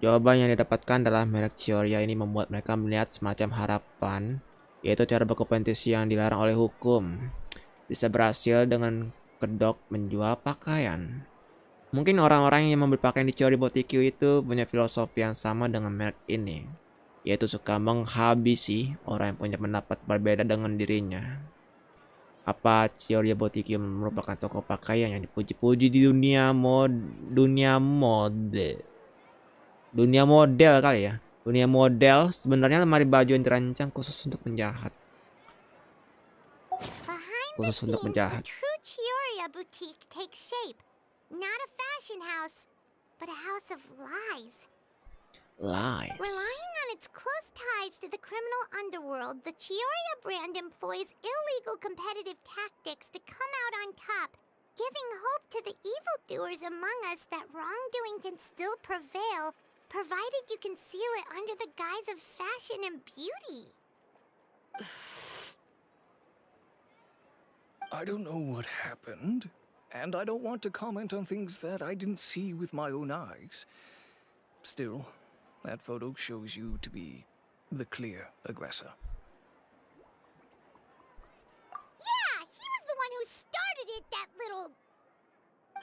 Jawaban yang didapatkan dalam merek Chiori ini membuat mereka melihat semacam harapan, yaitu cara berkompetisi yang dilarang oleh hukum bisa berhasil dengan kedok menjual pakaian. Mungkin orang-orang yang membeli pakaian di Chiori Boutique itu punya filosofi yang sama dengan merek ini, yaitu suka menghabisi orang yang punya pendapat berbeda dengan dirinya. Apa Chiori Boutique merupakan toko pakaian yang dipuji-puji di dunia model kali ya. Dunia model sebenarnya lemari baju yang dirancang khusus untuk penjahat. Behind the Khusus untuk scenes, the penjahat. true Chiori boutique takes shape. Not a fashion house, but a house of lies. Lies. Relying on its close ties to the criminal underworld, the Chiori brand employs illegal competitive tactics to come out on top, giving hope to the evildoers among us that wrongdoing can still prevail, provided you conceal it under the guise of fashion and beauty. I don't know what happened, and I don't want to comment on things that I didn't see with my own eyes. Still, that photo shows you to be the clear aggressor. Yeah, he was the one who started it, that little...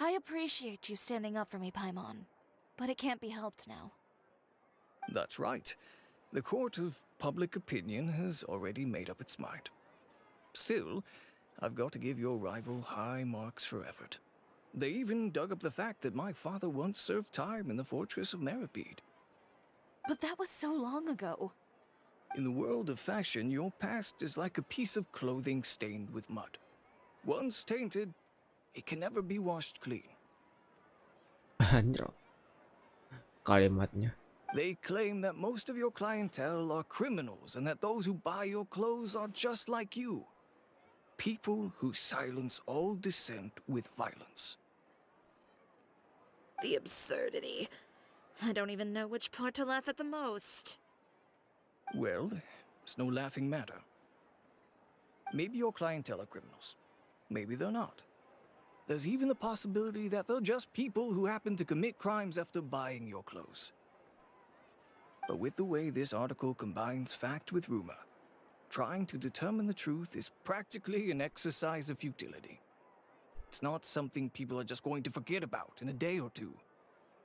I appreciate you standing up for me, Paimon, but it can't be helped now. That's right. The court of public opinion has already made up its mind. Still, I've got to give your rival high marks for effort. They even dug up the fact that my father once served time in the fortress of Meripede. But that was so long ago. In the world of fashion, your past is like a piece of clothing stained with mud. Once tainted, it can never be washed clean. Anjir. Kalimatnya. They claim that most of your clientele are criminals and that those who buy your clothes are just like you. People who silence all dissent with violence. The absurdity. I don't even know which part to laugh at the most. Well, it's no laughing matter. Maybe your clientele are criminals. Maybe they're not. There's even the possibility that they're just people who happen to commit crimes after buying your clothes. But with the way this article combines fact with rumor, trying to determine the truth is practically an exercise of futility. It's not something people are just going to forget about in a day or two,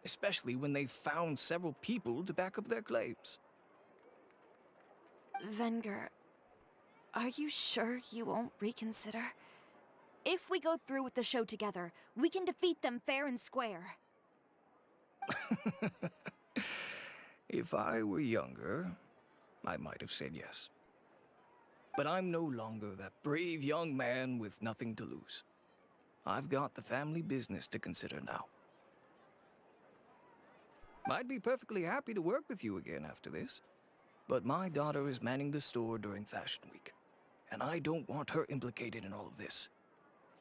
especially when they've found several people to back up their claims. Venger, are you sure you won't reconsider? If we go through with the show together, we can defeat them fair and square. If I were younger, I might have said yes. But I'm no longer that brave young man with nothing to lose. I've got the family business to consider now. I'd be perfectly happy to work with you again after this, but my daughter is manning the store during Fashion Week, and I don't want her implicated in all of this.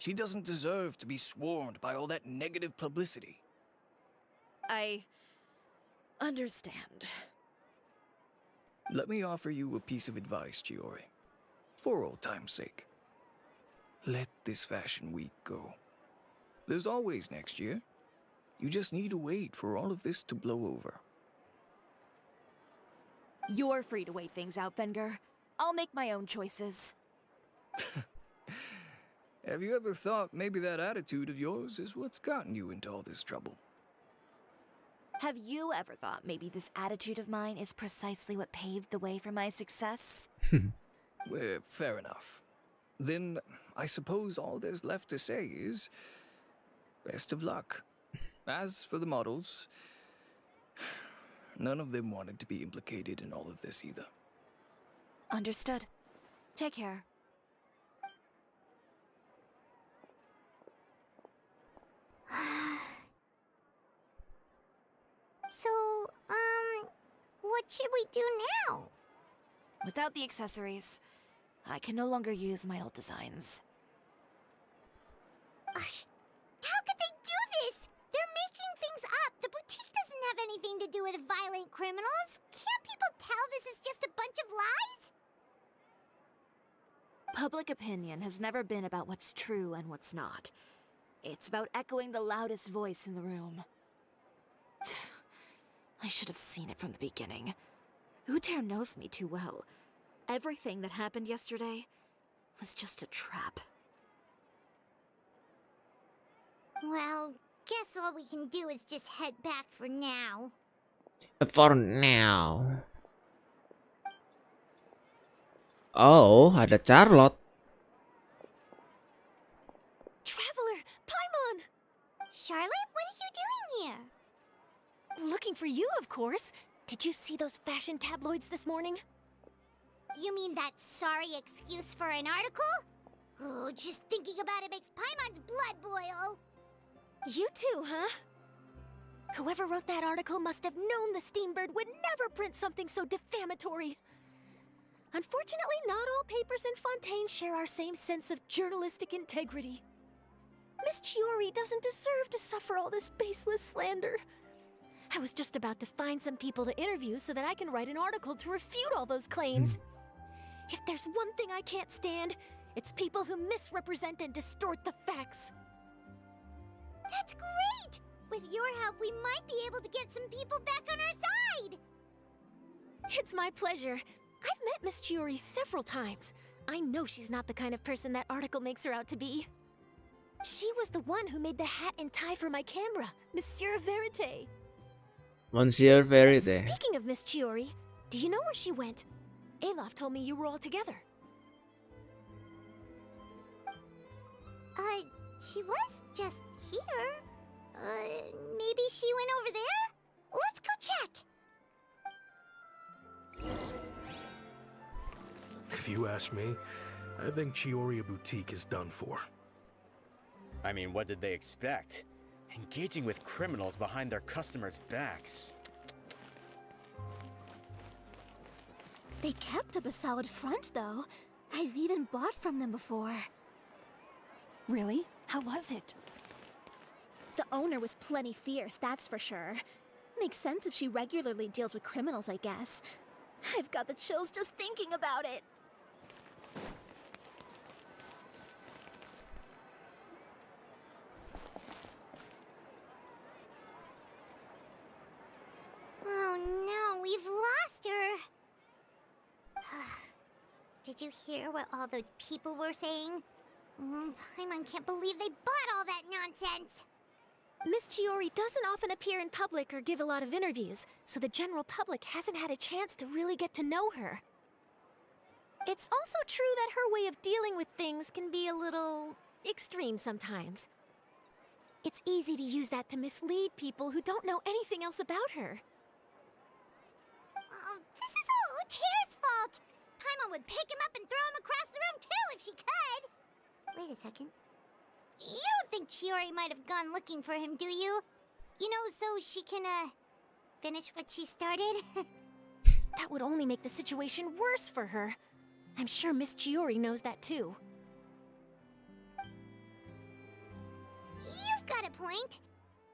She doesn't deserve to be swarmed by all that negative publicity. I understand. Let me offer you a piece of advice, Chiori. For old time's sake. Let this fashion week go. There's always next year. You just need to wait for all of this to blow over. You're free to wait things out, Venger. I'll make my own choices. Have you ever thought maybe that attitude of yours is what's gotten you into all this trouble? Have you ever thought maybe this attitude of mine is precisely what paved the way for my success? Well, fair enough. Then I suppose all there's left to say is best of luck. As for the models, none of them wanted to be implicated in all of this either. Understood. Take care. So, what should we do now? Without the accessories, I can no longer use my old designs. How could they do this? They're making things up. The boutique doesn't have anything to do with violent criminals. Can't people tell this is just a bunch of lies? Public opinion has never been about what's true and what's not. It's about echoing the loudest voice in the room. I should have seen it from the beginning. Uter knows me too well. Everything that happened yesterday was just a trap. Well, guess all we can do is just head back for now. For now. Oh, ada Charlotte. Traveler, Paimon! Charlotte, what are you doing here? Looking for you, of course. Did you see those fashion tabloids this morning? You mean that sorry excuse for an article? Oh, just thinking about it makes Paimon's blood boil. You too, huh? Whoever wrote that article must have known the Steambird would never print something so defamatory. Unfortunately, not all papers in Fontaine share our same sense of journalistic integrity. Miss Chiori doesn't deserve to suffer all this baseless slander. I was just about to find some people to interview so that I can write an article to refute all those claims. If there's one thing I can't stand, it's people who misrepresent and distort the facts. That's great! With your help, we might be able to get some people back on our side! It's my pleasure. I've met Miss Chiori several times. I know she's not the kind of person that article makes her out to be. She was the one who made the hat and tie for my camera, Monsieur Verite. Monsieur Verite. Speaking of Miss Chiori, do you know where she went? Alof told me you were all together. She was just here. Maybe she went over there? Let's go check! If you ask me, I think Chiori Boutique is done for. I mean, what did they expect? Engaging with criminals behind their customers' backs. They kept up a solid front, though. I've even bought from them before. Really? How was it? The owner was plenty fierce, that's for sure. Makes sense if she regularly deals with criminals, I guess. I've got the chills just thinking about it. Oh no, we've lost her! Did you hear what all those people were saying? Paimon can't believe they bought all that nonsense! Miss Chiori doesn't often appear in public or give a lot of interviews, so the general public hasn't had a chance to really get to know her. It's also true that her way of dealing with things can be a little extreme sometimes. It's easy to use that to mislead people who don't know anything else about her. Oh, this is all Uter's fault! Paimon would pick him up and throw him across the room too if she could! Wait a second. You don't think Chiori might have gone looking for him, do you? You know, so she can, finish what she started? That would only make the situation worse for her. I'm sure Miss Chiori knows that too. point.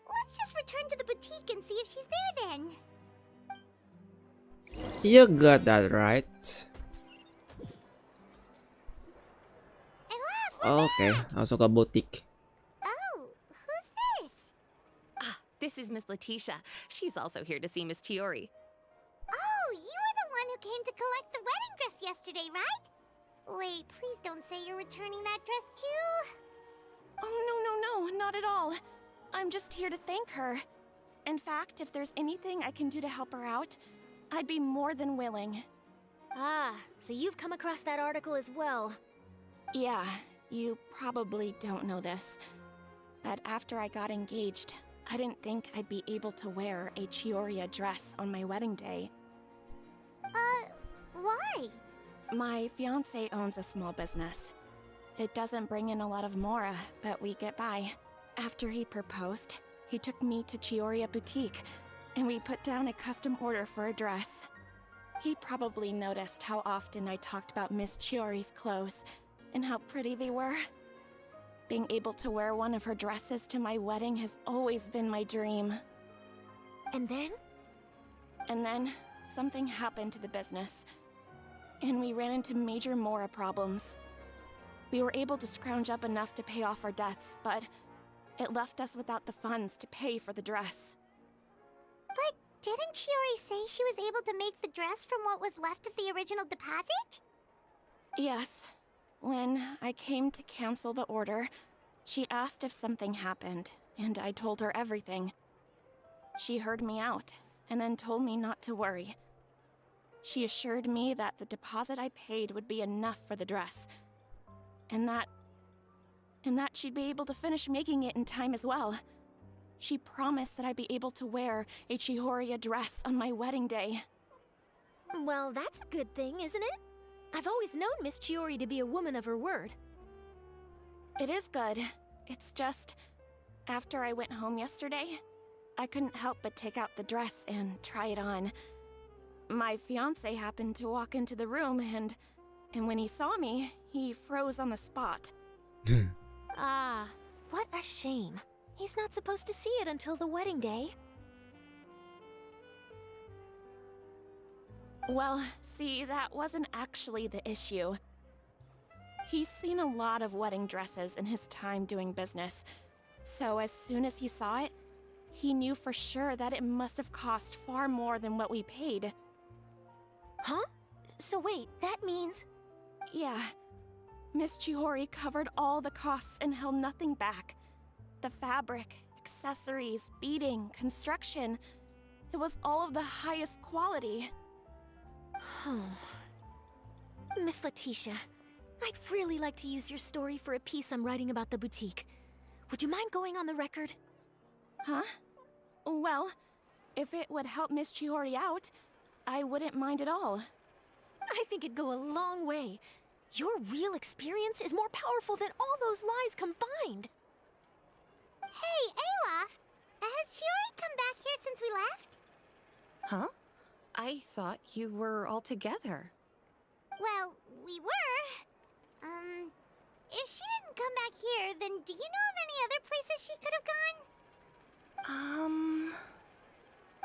Let's just return to the boutique and see if she's there then. You got that right. Oke, langsung ke butik. Oh, who's this? Ah, this is Miss Letitia. She's also here to see Miss Chiori. Oh, you were the one who came to collect the wedding dress yesterday, right? Wait, please don't say you're returning that dress too. Oh, no, not at all. I'm just here to thank her. In fact, if there's anything I can do to help her out, I'd be more than willing. Ah, so you've come across that article as well. Yeah, you probably don't know this, but after I got engaged, I didn't think I'd be able to wear a Chiori dress on my wedding day. Why? My fiancé owns a small business. It doesn't bring in a lot of mora, but we get by. After he proposed, he took me to Chiori boutique, and we put down a custom order for a dress. He probably noticed how often I talked about Miss Chiori's clothes, and how pretty they were. Being able to wear one of her dresses to my wedding has always been my dream. And then? And then, something happened to the business, and we ran into major mora problems. We were able to scrounge up enough to pay off our debts, but it left us without the funds to pay for the dress. But didn't Chiori say she was able to make the dress from what was left of the original deposit? Yes. When I came to cancel the order, she asked if something happened, and I told her everything. She heard me out, and then told me not to worry. She assured me that the deposit I paid would be enough for the dress, and that she'd be able to finish making it in time as well. She promised that I'd be able to wear a Chiori dress on my wedding day. Well, that's a good thing, isn't it? I've always known Miss Chiori to be a woman of her word. It is good. It's just, after I went home yesterday, I couldn't help but take out the dress and try it on. My fiancé happened to walk into the room, and when he saw me, he froze on the spot. Ah, what a shame. He's not supposed to see it until the wedding day. Well, see, that wasn't actually the issue. He's seen a lot of wedding dresses in his time doing business, so as soon as he saw it, he knew for sure that it must have cost far more than what we paid. Huh? So wait, that means... Yeah. Miss Chiori covered all the costs and held nothing back. The fabric, accessories, beading, construction, it was all of the highest quality. Miss Letitia, I'd really like to use your story for a piece I'm writing about the boutique. Would you mind going on the record? Huh? Well, if it would help Miss Chiori out, I wouldn't mind at all. I think it'd go a long way. Your real experience is more powerful than all those lies combined. Hey, Olaf! Has Chiori come back here since we left? Huh? I thought you were all together. Well, we were. If she didn't come back here, then do you know of any other places she could have gone?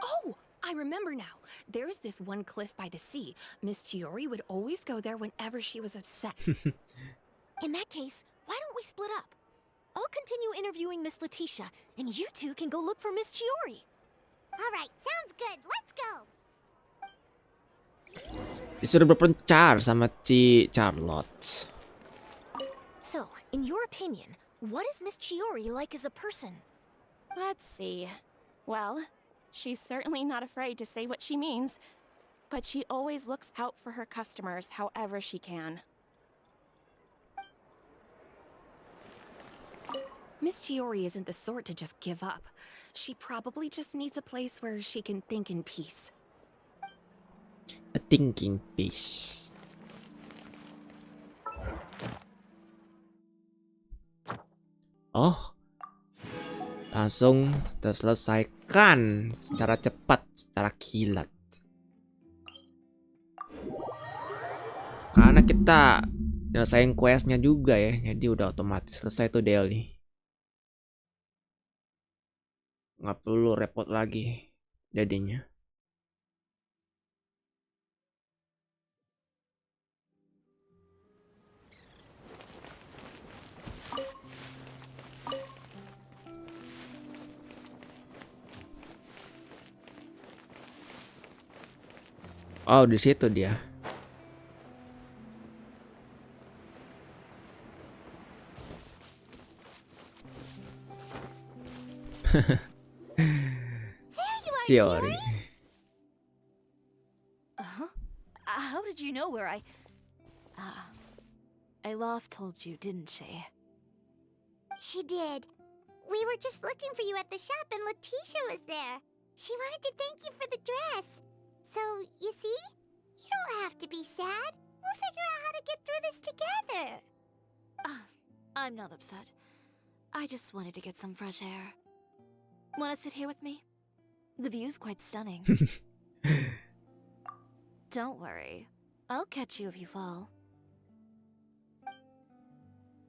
Oh, I remember now. There's this one cliff by the sea. Miss Chiori would always go there whenever she was upset. In that case, why don't we split up? I'll continue interviewing Miss Letitia, and you two can go look for Miss Chiori. All right, sounds good. Let's go. Disuruh berpencar sama si Charlotte. So, in your opinion, what is Miss Chiori like as a person? Let's see. Well, she's certainly not afraid to say what she means, but she always looks out for her customers however she can. Miss Chiori isn't the sort to just give up. She probably just needs a place where she can think in peace. A thinking piece. Oh, langsung terselesaikan secara cepat, secara kilat. Karena kita nyelesain questnya juga ya, jadi udah otomatis selesai tuh daily. nggak perlu repot lagi jadinya. Oh, di situ dia. Chiori. How did you know where I... Alof told you, didn't she? She did. We were just looking for you at the shop and Letitia was there. She wanted to thank you for the dress. So, you see? You don't have to be sad. We'll figure out how to get through this together. I'm not upset. I just wanted to get some fresh air. Wanna sit here with me? The view's quite stunning. Don't worry. I'll catch you if you fall.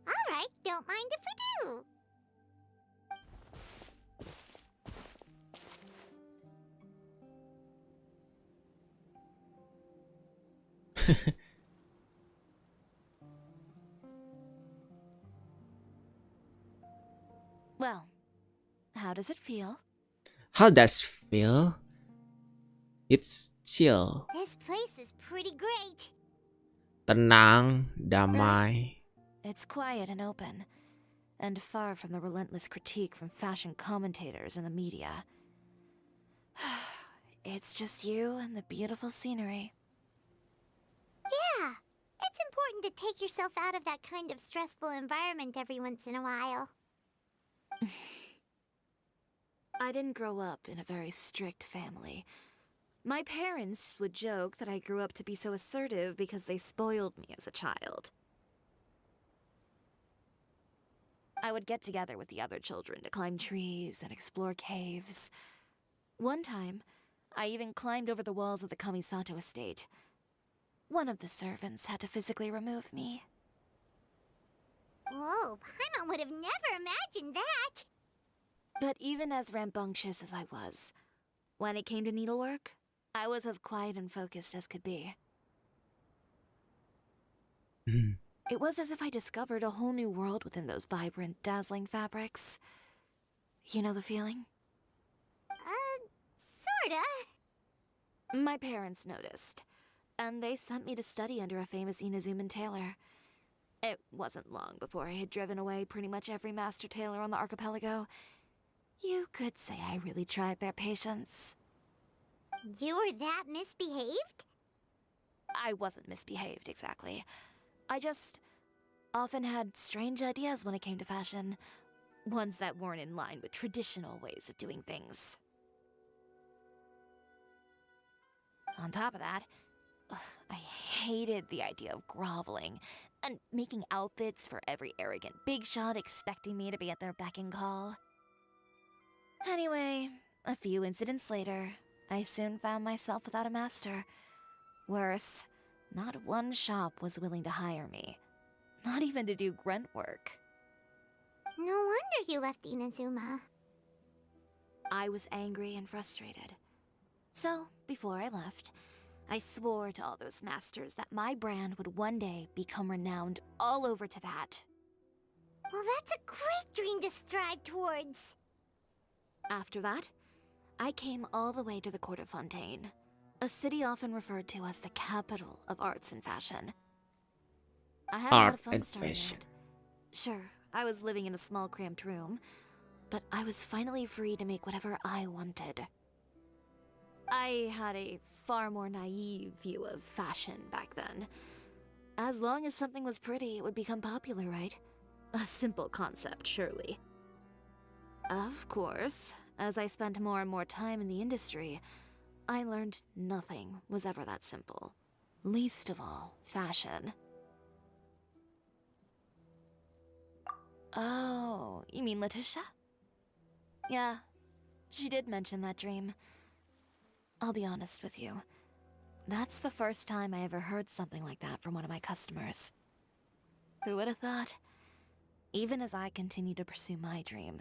Alright, don't mind if we do. Well, how does it feel? How does feel? It's chill. This place is pretty great. Tenang, damai. It's quiet and open, and far from the relentless critique from fashion commentators and the media. It's just you and the beautiful scenery. Yeah, it's important to take yourself out of that kind of stressful environment every once in a while. I didn't grow up in a very strict family. My parents would joke that I grew up to be so assertive because they spoiled me as a child. I would get together with the other children to climb trees and explore caves. One time, I even climbed over the walls of the Kamisato estate. One of the servants had to physically remove me. Whoa, Paimon would have never imagined that! But even as rambunctious as I was, when it came to needlework, I was as quiet and focused as could be. It was as if I discovered a whole new world within those vibrant, dazzling fabrics. You know the feeling? Sorta. My parents noticed, and they sent me to study under a famous Inazuman tailor. It wasn't long before I had driven away pretty much every master tailor on the archipelago. You could say I really tried their patience. You were that misbehaved? I wasn't misbehaved, exactly. I just often had strange ideas when it came to fashion. Ones that weren't in line with traditional ways of doing things. On top of that, I hated the idea of groveling and making outfits for every arrogant big shot expecting me to be at their beck and call. Anyway, a few incidents later, I soon found myself without a master. Worse, not one shop was willing to hire me. Not even to do grunt work. No wonder you left Inazuma. I was angry and frustrated. So, before I left, I swore to all those masters that my brand would one day become renowned all over Teyvat. Well, that's a great dream to strive towards. After that, I came all the way to the court of Fontaine, a city often referred to as the capital of arts and fashion. I had a lot of fun starting out. Sure, I was living in a small cramped room, but I was finally free to make whatever I wanted. I had a far more naive view of fashion back then. As long as something was pretty, it would become popular, right? A simple concept, surely. Of course, as I spent more and more time in the industry, I learned nothing was ever that simple. Least of all, fashion. Oh, you mean Letitia? Yeah, she did mention that dream. I'll be honest with you. That's the first time I ever heard something like that from one of my customers. Who would have thought? Even as I continue to pursue my dream,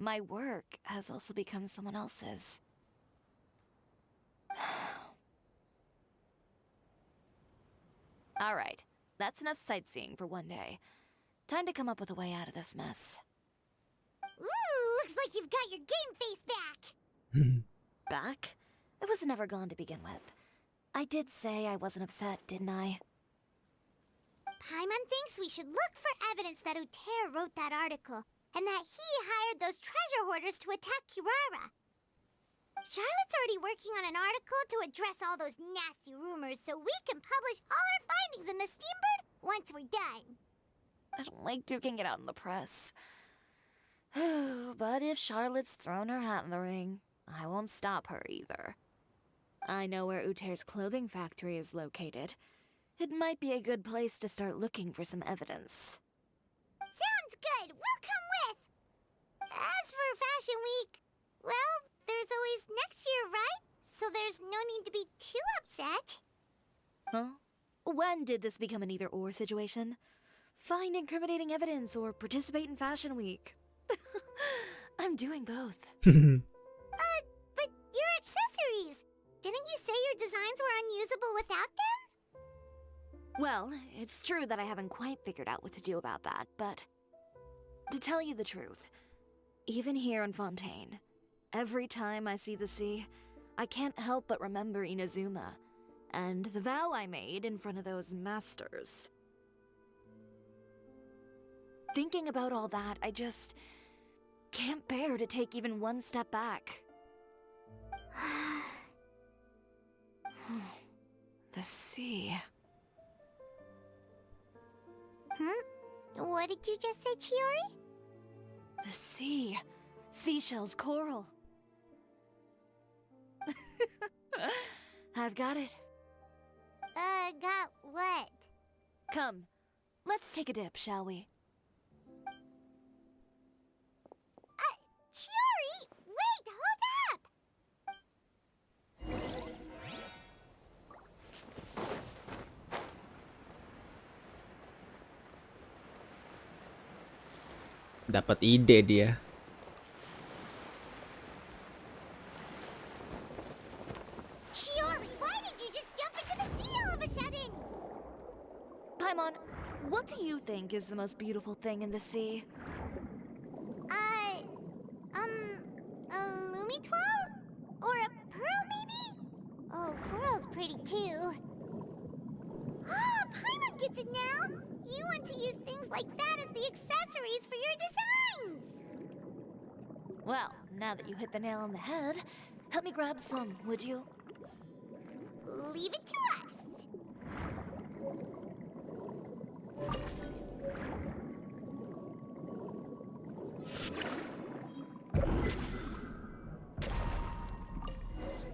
My work has also become someone else's. Alright, that's enough sightseeing for one day. Time to come up with a way out of this mess. Ooh, looks like you've got your game face back! Back? It was never gone to begin with. I did say I wasn't upset, didn't I? Paimon thinks we should look for evidence that Uter wrote that article, and that he hired those treasure hoarders to attack Kirara. Charlotte's already working on an article to address all those nasty rumors so we can publish all our findings in the Steambird once we're done. I don't like duking it out in the press. But if Charlotte's thrown her hat in the ring, I won't stop her either. I know where Uter's clothing factory is located. It might be a good place to start looking for some evidence. Sounds good! We'll come with! As for Fashion Week, well, there's always next year, right? So there's no need to be too upset. Huh? When did this become an either-or situation? Find incriminating evidence or participate in Fashion Week. I'm doing both. But your accessories! Didn't you say your designs were unusable without them? Well, it's true that I haven't quite figured out what to do about that, but to tell you the truth, even here in Fontaine, every time I see the sea, I can't help but remember Inazuma and the vow I made in front of those masters. Thinking about all that, I just can't bear to take even one step back. The sea. What did you just say, Chiori? The sea. Seashells, coral. I've got it. Got what? Come, let's take a dip, shall we? Chiori! Wait, hold up! Dapat ide dia. Chiori, why did you just jump into the sea all of a sudden? Paimon, what do you think is the most beautiful thing in the sea? A Lumitwal? Or a pearl, maybe? Oh, coral's pretty too. Ah, Paimon gets it now! You want to use things like that as the accessories for your designs! Well, now that you hit the nail on the head, help me grab some, would you? Leave it to us!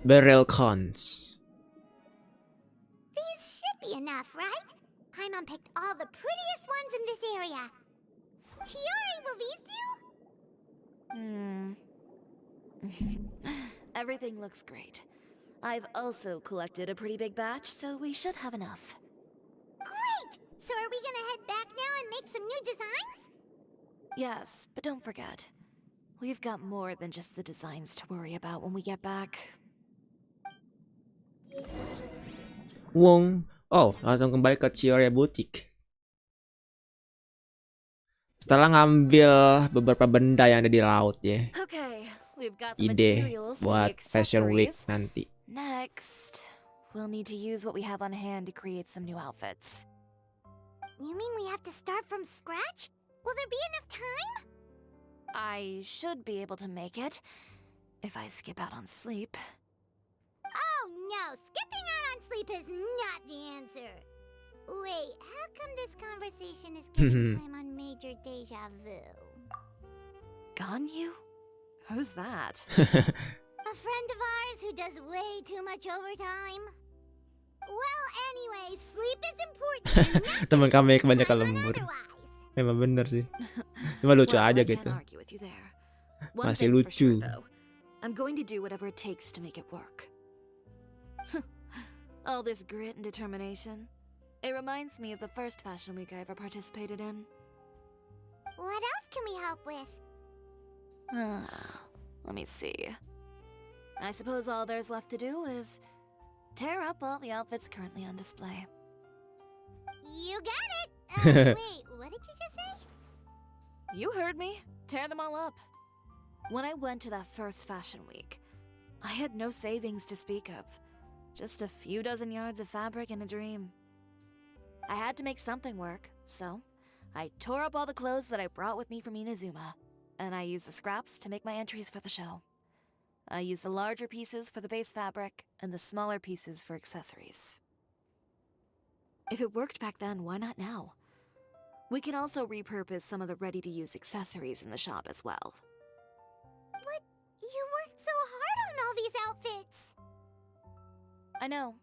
Beryl cons. These should be enough, right? Paimon picked all the prettiest ones in this area. Chiori, will these do? Everything looks great. I've also collected a pretty big batch, so we should have enough. Great! So are we gonna head back now and make some new designs? Yes, but don't forget, we've got more than just the designs to worry about when we get back. Wong. Oh, langsung kembali ke Chiori Boutique. Setelah ngambil beberapa benda yang ada di laut ya. Okay, we've got the Ide materials buat for the Fashion Week accessories. nanti. Next, we'll need to use what we have on hand to create some new outfits. You mean we have to start from scratch? Will there be enough time? I should be able to make it, if I skip out on sleep. Oh no, skipping out on sleep is not the answer. Wait, how come this conversation is giving Paimon major deja vu? Ganyu? Who's that? A friend of ours who does way too much overtime? Well, anyway, sleep is important. Teman kami kebanyakan lembur. Memang bener sih. Cuma lucu Well, aja I can't gitu. argue with you there. One Masih thing's for sure, lucu. though. I'm going to do whatever it takes to make it work. All this grit and determination. It reminds me of the first Fashion Week I ever participated in. What else can we help with? Let me see. I suppose all there's left to do is tear up all the outfits currently on display. You got it! Wait, what did you just say? You heard me. Tear them all up. When I went to that first fashion week, I had no savings to speak of. Just a few dozen yards of fabric and a dream. I had to make something work, so I tore up all the clothes that I brought with me from Inazuma, and I used the scraps to make my entries for the show. I used the larger pieces for the base fabric and the smaller pieces for accessories. If it worked back then, why not now? We can also repurpose some of the ready-to-use accessories in the shop as well. But you worked so hard on all these outfits! I know.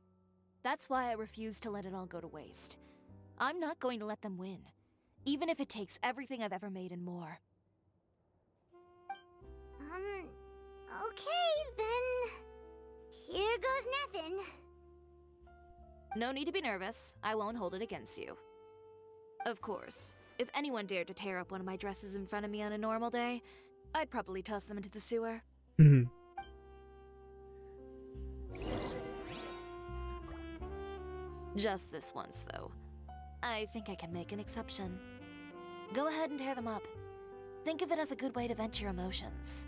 That's why I refuse to let it all go to waste. I'm not going to let them win, even if it takes everything I've ever made and more. Okay, then... Here goes nothing. No need to be nervous. I won't hold it against you. Of course, if anyone dared to tear up one of my dresses in front of me on a normal day, I'd probably toss them into the sewer. Just this once, though. I think I can make an exception. Go ahead and tear them up. Think of it as a good way to vent your emotions.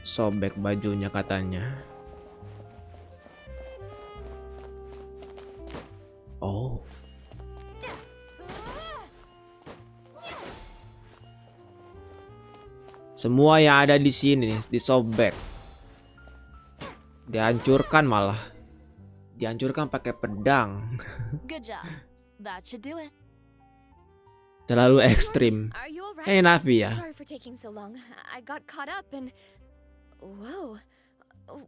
Sobek bajunya katanya. Oh. Semua yang ada di sini disobek. Dihancurkan malah. Dihancurkan pakai pedang. Good job. That should do it. Terlalu ekstrim. Are you alright? Hey Navi ya. Sorry for taking so long. I got caught up and... Whoa.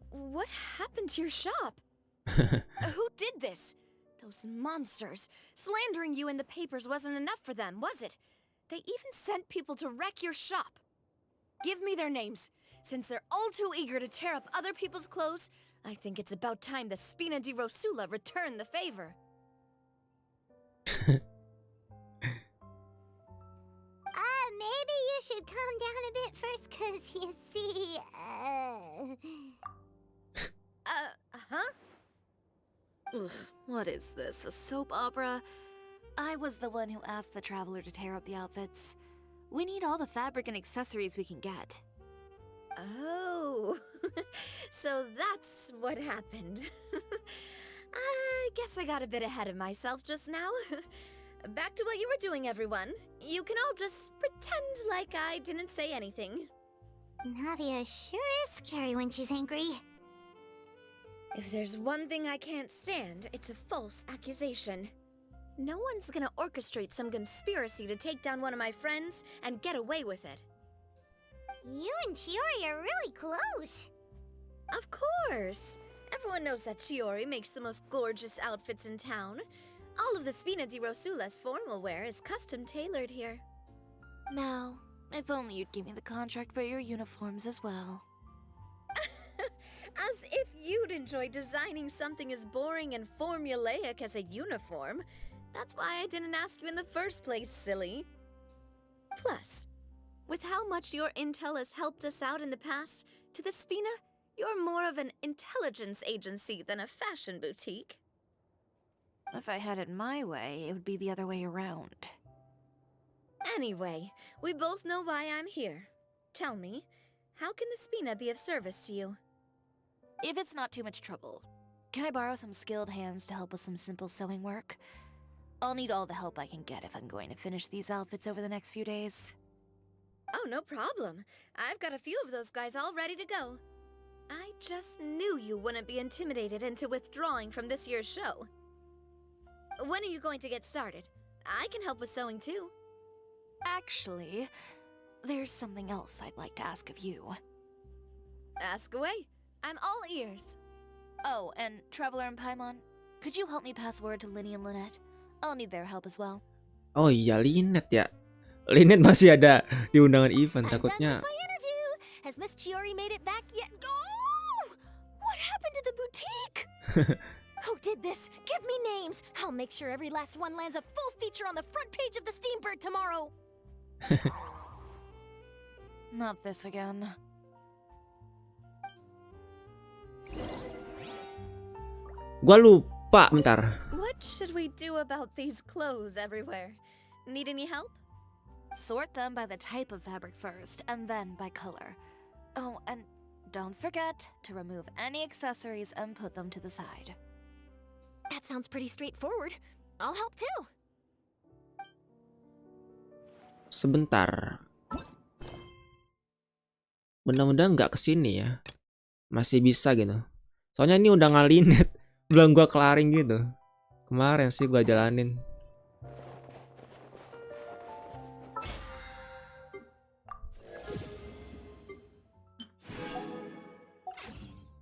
What happened to your shop? Who did this? Those monsters. Slandering you in the papers wasn't enough for them, was it? They even sent people to wreck your shop. Give me their names. Since they're all too eager to tear up other people's clothes, I think it's about time the Spina di Rosula return the favor. Maybe you should calm down a bit first, cause you see, Huh? Ugh, what is this, a soap opera? I was the one who asked the traveler to tear up the outfits. We need all the fabric and accessories we can get. Oh, so that's what happened. I guess I got a bit ahead of myself just now. Back to what you were doing, everyone. You can all just pretend like I didn't say anything. Navia sure is scary when she's angry. If there's one thing I can't stand, it's a false accusation. No one's gonna orchestrate some conspiracy to take down one of my friends and get away with it. You and Chiori are really close. Of course! Everyone knows that Chiori makes the most gorgeous outfits in town. All of the Spina di Rosula's formal wear is custom tailored here. Now, if only you'd give me the contract for your uniforms as well. As if you'd enjoy designing something as boring and formulaic as a uniform. That's why I didn't ask you in the first place, silly. Plus, with how much your intel has helped us out in the past, to the Spina, you're more of an intelligence agency than a fashion boutique. If I had it my way, it would be the other way around. Anyway, we both know why I'm here. Tell me, how can the Spina be of service to you? If it's not too much trouble, can I borrow some skilled hands to help with some simple sewing work? I'll need all the help I can get if I'm going to finish these outfits over the next few days. Oh, no problem. I've got a few of those guys all ready to go. I just knew you wouldn't be intimidated into withdrawing from this year's show. When are you going to get started? I can help with sewing too. Actually, there's something else I'd like to ask of you. Ask away. I'm all ears. Oh, and Traveler and Paimon, could you help me pass word to Linny and Lynette? I'll need their help as well. Oh iya, Lynette ya. Lynette masih ada di undangan event, takutnya. Has Miss Chiori made it back yet? Oh! What happened to the boutique? Who did this? Give me names. I'll make sure every last one lands a full feature on the front page of the Steambird tomorrow. Not this again. Gua lupa, bentar. What should we do about these clothes everywhere? Need any help? Sort them by the type of fabric first, and then by color. Oh, and don't forget to remove any accessories and put them to the side. That sounds pretty straightforward. I'll help too. Sebentar. Mudah-mudahan nggak kesini ya. Masih bisa gitu. Soalnya ini udah ngalinet. Belum gua kelarin gitu. Kemarin sih gua jalanin.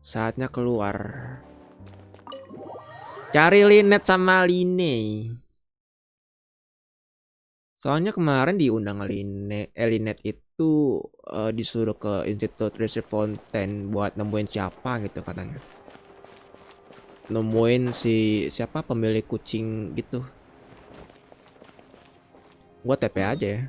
Saatnya keluar. Cari Linet sama Line. Soalnya kemarin diundang Linet itu disuruh ke Institut Research Fountain buat nemuin siapa gitu katanya. Nemuin siapa pemilik kucing gitu. Gua TP aja ya.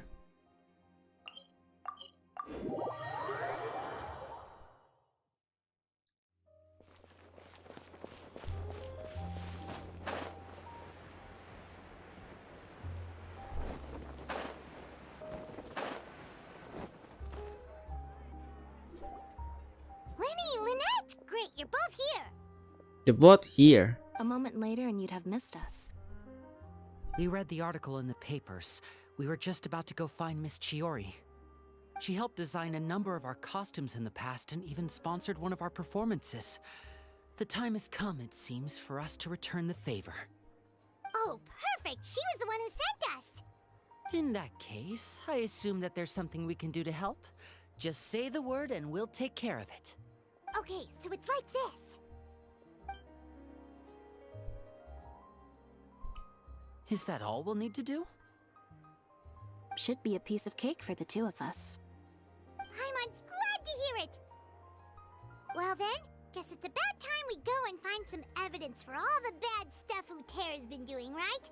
Great, you're both here. The boat here. A moment later and you'd have missed us. We read the article in the papers. We were just about to go find Miss Chiori. She helped design a number of our costumes in the past and even sponsored one of our performances. The time has come, it seems, for us to return the favor. Oh, perfect! She was the one who sent us! In that case, I assume that there's something we can do to help. Just say the word and we'll take care of it. Okay, so it's like this. Is that all we'll need to do? Should be a piece of cake for the two of us. Paimon's glad to hear it! Well then, guess it's about time we go and find some evidence for all the bad stuff Uter's been doing, right?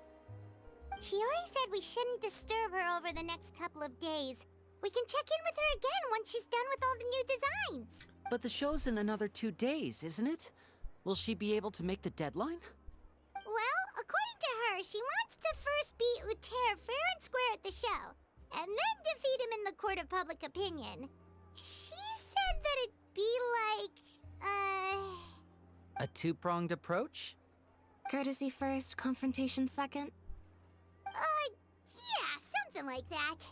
Chiori said we shouldn't disturb her over the next couple of days. We can check in with her again once she's done with all the new designs. But the show's in another 2 days, isn't it? Will she be able to make the deadline? Well, according to her, she wants to first beat Uter fair and square at the show, and then defeat him in the court of public opinion. She said that it'd be like, A two-pronged approach? Courtesy first, confrontation second? Yeah, something like that.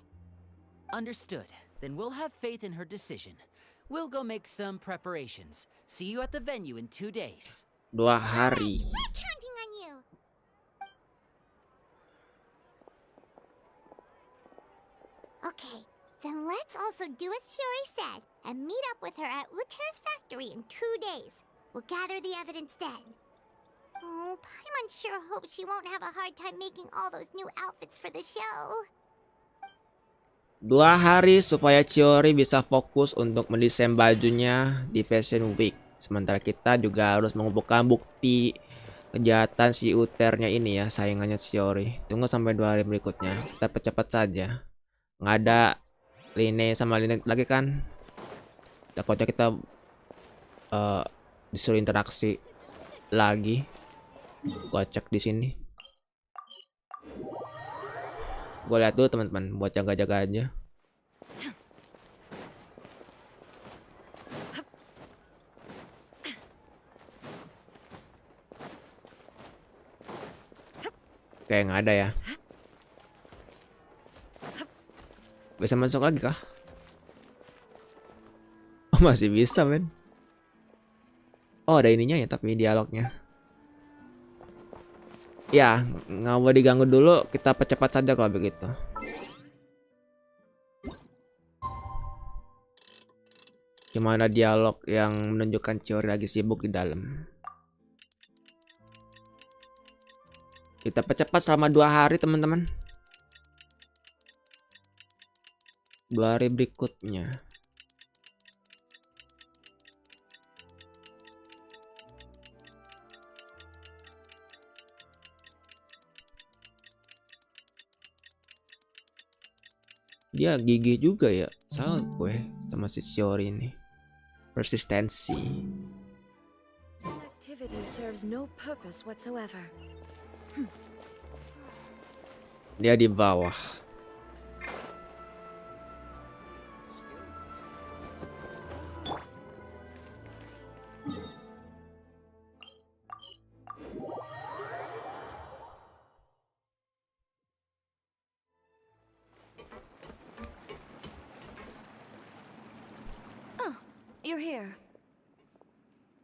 Understood. Then we'll have faith in her decision. We'll go make some preparations. See you at the venue in 2 days. 2 hari. We're counting on you. Okay, then let's also do as Chiori said and meet up with her at Uter's factory in 2 days. We'll gather the evidence then. Oh, Paimon sure hopes she won't have a hard time making all those new outfits for the show. 2 hari supaya Chiori bisa fokus untuk mendesain bajunya di Fashion Week. Sementara kita juga harus mengumpulkan bukti kejahatan si Uternya ini ya, saingannya Chiori. Tunggu sampai 2 hari berikutnya. Kita percepat saja. Nggak ada Line sama Line lagi kan? Takutnya kita disuruh interaksi lagi. Gua cek di sini. Gue lihat dulu teman-teman, buat jaga-jaga aja. Oke, nggak ada ya. Bisa masuk lagi kah? Oh, masih bisa men. Oh, ada ininya ya, tapi dialognya. Ya, nggak mau diganggu dulu, kita percepat saja kalau begitu. Gimana dialog yang menunjukkan Chiori lagi sibuk di dalam. Kita percepat selama 2 hari teman-teman. 2 hari berikutnya. Dia gigih juga ya. Salah gue sama si Chiori ini. Persistensi. Activity serves no purpose whatsoever. Dia di bawah. Oh, you're here.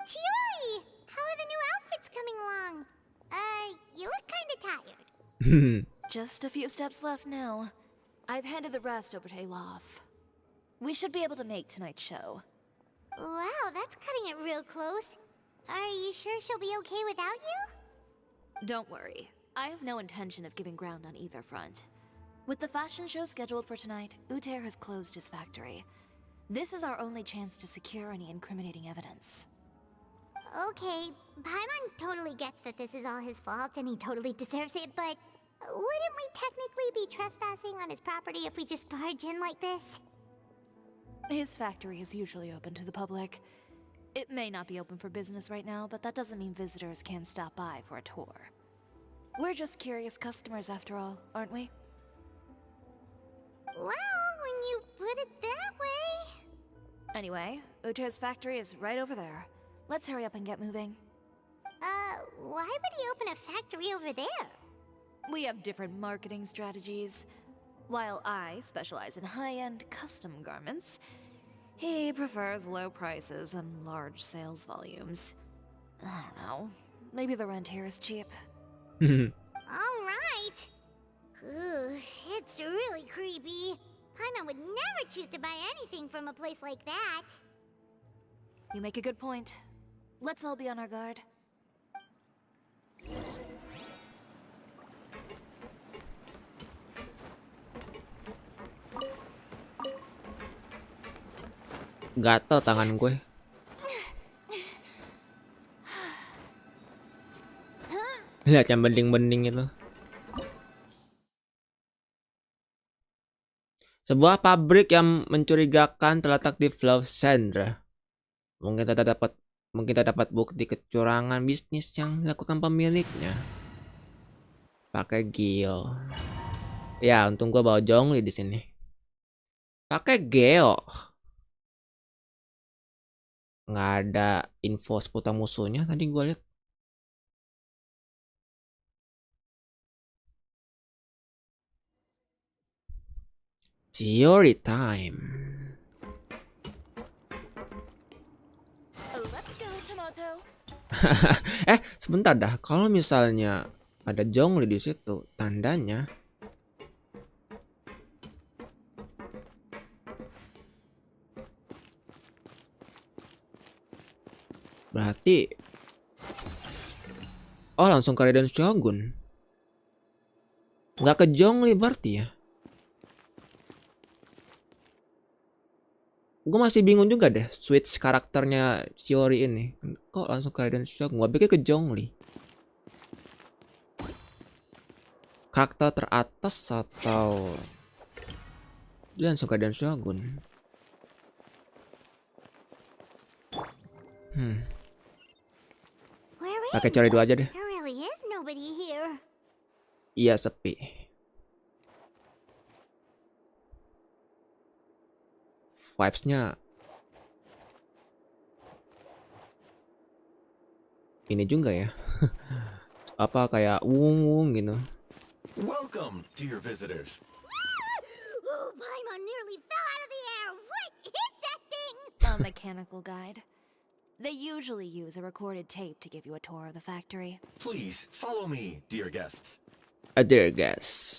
Chiori! How are the new outfits coming along? You look kinda tired. Just a few steps left now. I've handed the rest over to Alof. We should be able to make tonight's show. Wow, that's cutting it real close. Are you sure she'll be okay without you? Don't worry. I have no intention of giving ground on either front. With the fashion show scheduled for tonight, Uter has closed his factory. This is our only chance to secure any incriminating evidence. Okay, Paimon totally gets that this is all his fault and he totally deserves it, but wouldn't we technically be trespassing on his property if we just barge in like this? His factory is usually open to the public. It may not be open for business right now, but that doesn't mean visitors can't stop by for a tour. We're just curious customers after all, aren't we? Well, when you put it that way... Anyway, Uter's factory is right over there. Let's hurry up and get moving. Why would he open a factory over there? We have different marketing strategies. While I specialize in high-end custom garments, he prefers low prices and large sales volumes. I don't know. Maybe the rent here is cheap. Alright. It's really creepy. Paimon would never choose to buy anything from a place like that. You make a good point. Let's all be on our guard. Gatel tangan gue. Lihat yang bening-bening itu. Sebuah pabrik yang mencurigakan terletak di Flow Center. Mungkin tak dapat bukti kecurangan bisnis yang dilakukan pemiliknya. Pakai Geo. Ya, untung gue bawa Jongli di sini. Pakai Geo. Nggak ada info seputar musuhnya tadi gue lihat. Chiori time. Let's go, Tomato. Sebentar dah. Kalau misalnya ada Jongli di situ, tandanya berarti langsung ke Raiden Shogun. Nggak ke Jongli berarti ya. Gue masih bingung juga deh switch karakternya Chiori ini. Kok langsung ke Raiden Shogun? Gue pikir ke Jongli. Karakter teratas atau dia langsung ke Raiden Shogun? Pakai Chiori 2 aja deh. There really is nobody here. Iya, sepi. Vibes-nya ini juga ya. Apa kayak wung gitu. Welcome, dear visitors. Oh, Paimon nearly fell out of the air. What is that thing? A mechanical guide. They usually use a recorded tape to give you a tour of the factory. Please follow me, dear guests. A dear guest.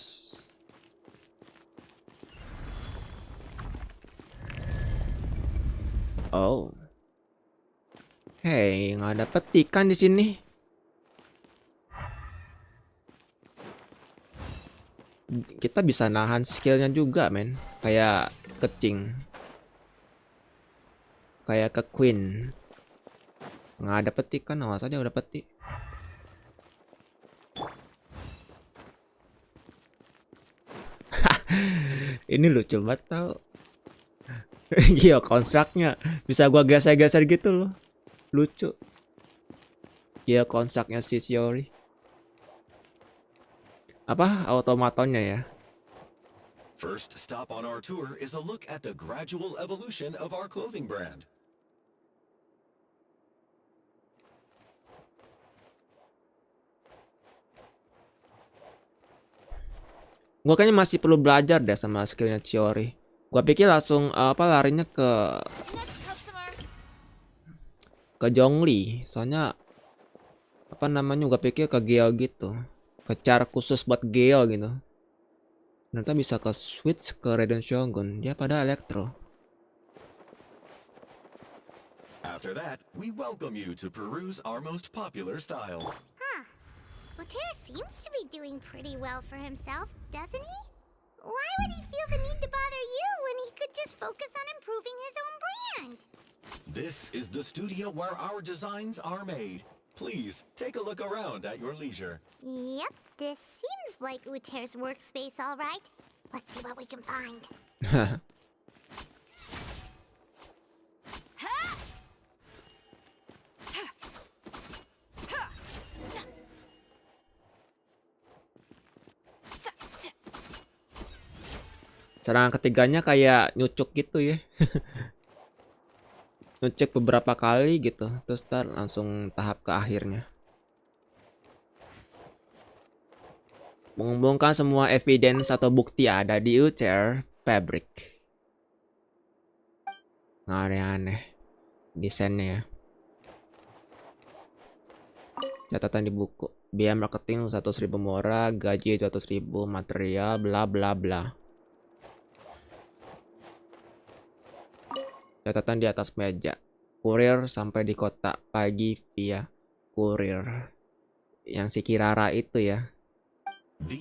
Oh. Hey, nggak ada petikan di sini. Kita bisa nahan skillnya juga, men. Kayak kecing. Kayak ke Queen. Nggak ada petikan, awas aja udah petik. Ini lucu banget tau. Iya, konstruknya bisa gua geser-geser gitu loh. Lucu. Iya, konstruknya si Chiori. Apa automatonnya ya? First stop on our tour is a look at the gradual evolution of our clothing brand. Gua kayaknya masih perlu belajar deh sama skillnya Chiori. Gua pikir langsung larinya ke Zhongli. Soalnya apa namanya, gua pikir ke Geo gitu. Ke cara khusus buat Geo gitu. Ternyata bisa ke switch ke Raiden Shogun. Dia pada elektro. After that, we welcome you to peruse our most popular styles. Huh. Wallpaper seems to be doing pretty well for himself, doesn't he? Why would he feel the need to bother you when he could just focus on improving his own brand? This is the studio where our designs are made. Please take a look around at your leisure. Yep, this seems like Wallpaper's workspace, all right. Let's see what we can find. Serangan ketiganya kayak nyucuk gitu ya. Nyucuk beberapa kali gitu, terus ntar langsung tahap ke akhirnya. Mengumpulkan semua evidence atau bukti ada di Uther Fabric. Nggak aneh-aneh desainnya ya. Catatan di buku. Biaya marketing 100.000 murah, gaji 200.000, material bla bla bla. Catatan di atas meja. Kurir sampai di kota pagi via kurir. Yang si Kirara itu ya.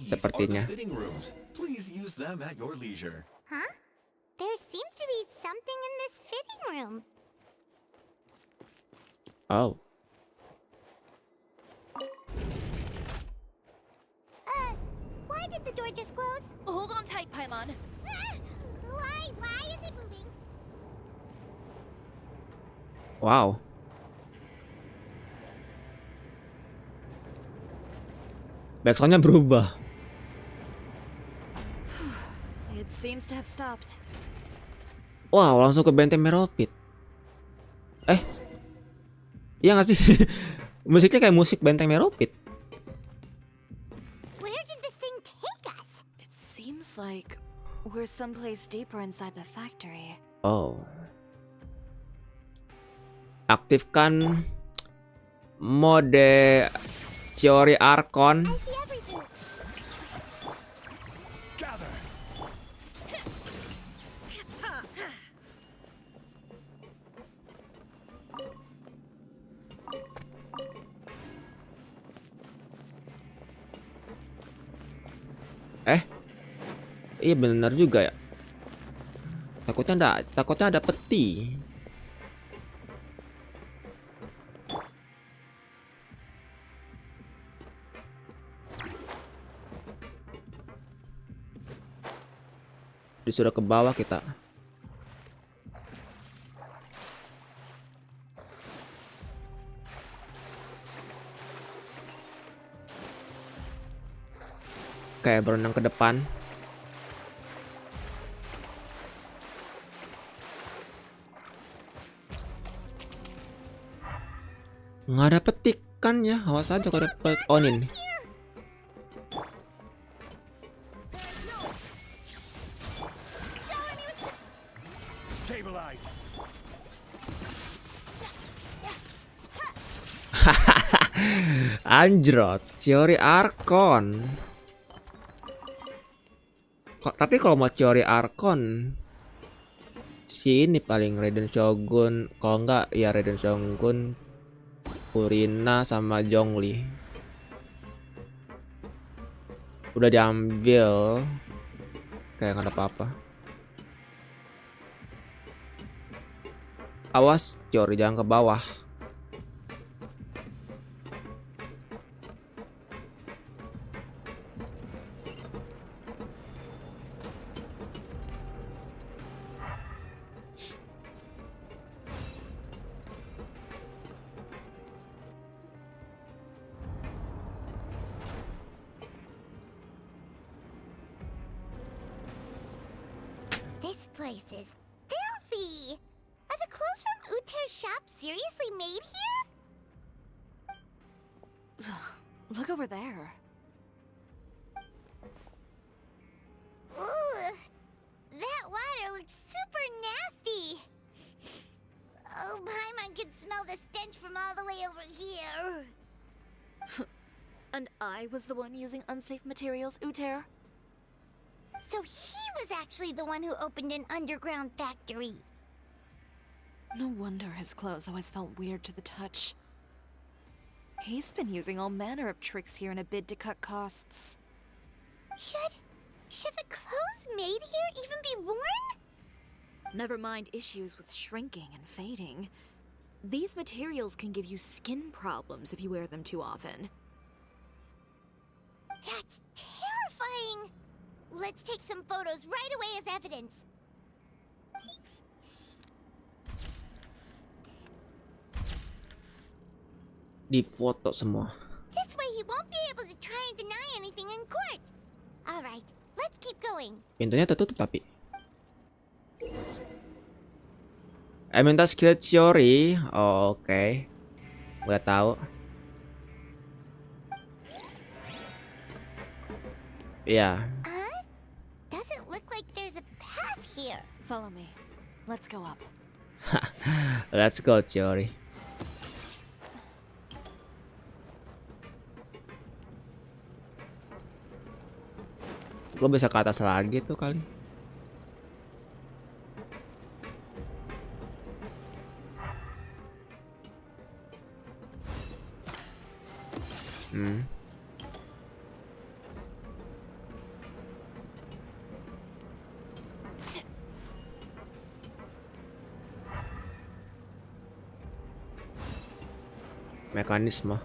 Sepertinya. Huh? There seems to be something in this fitting room. Oh. Why did the door just close? Hold on tight, Paimon. Why is it moving? Wow. Backsoundnya berubah. It seems to have stopped. Wow, langsung ke benteng Meropit. Iya gak sih? Musiknya kayak musik benteng Meropit. Where did this thing take us? It seems like we're someplace deeper inside the factory. Oh. Aktifkan mode Chiori Archon. Iya benar juga ya. Takutnya ada peti. Disuruh ke bawah kita. Kayak berenang ke depan. Nggak ada petikan ya, awas aja kalau dapet onin. Anjrot, Chiori Archon. Tapi kalau mau Chiori Archon, si ini paling Raiden Shogun. Kalau enggak ya Raiden Shogun, Kurina sama Zhongli. Udah diambil. Kayak nggak ada apa-apa. Awas, Chiori jangan ke bawah. place is filthy. Are the clothes from Uter's shop seriously made here? Look over there. Ooh, that water looks super nasty. Oh, Paimon can smell the stench from all the way over here. And I was the one using unsafe materials, Uter? So he was actually the one who opened an underground factory. No wonder his clothes always felt weird to the touch. He's been using all manner of tricks here in a bid to cut costs. Should the clothes made here even be worn? Never mind issues with shrinking and fading. These materials can give you skin problems if you wear them too often. That's terrifying! Let's take some photos right away as evidence. Di foto semua. This way he won't be able to try and deny anything in court. Alright, let's keep going. Pintunya tertutup tapi. Minta skill Chiori. Oh, oke. Udah tahu. Iya. Doesn't look like there's a path here. Follow me. Let's go up. Let's go, Chiori. Gue bisa ke atas lagi tuh kali. Mekanisme.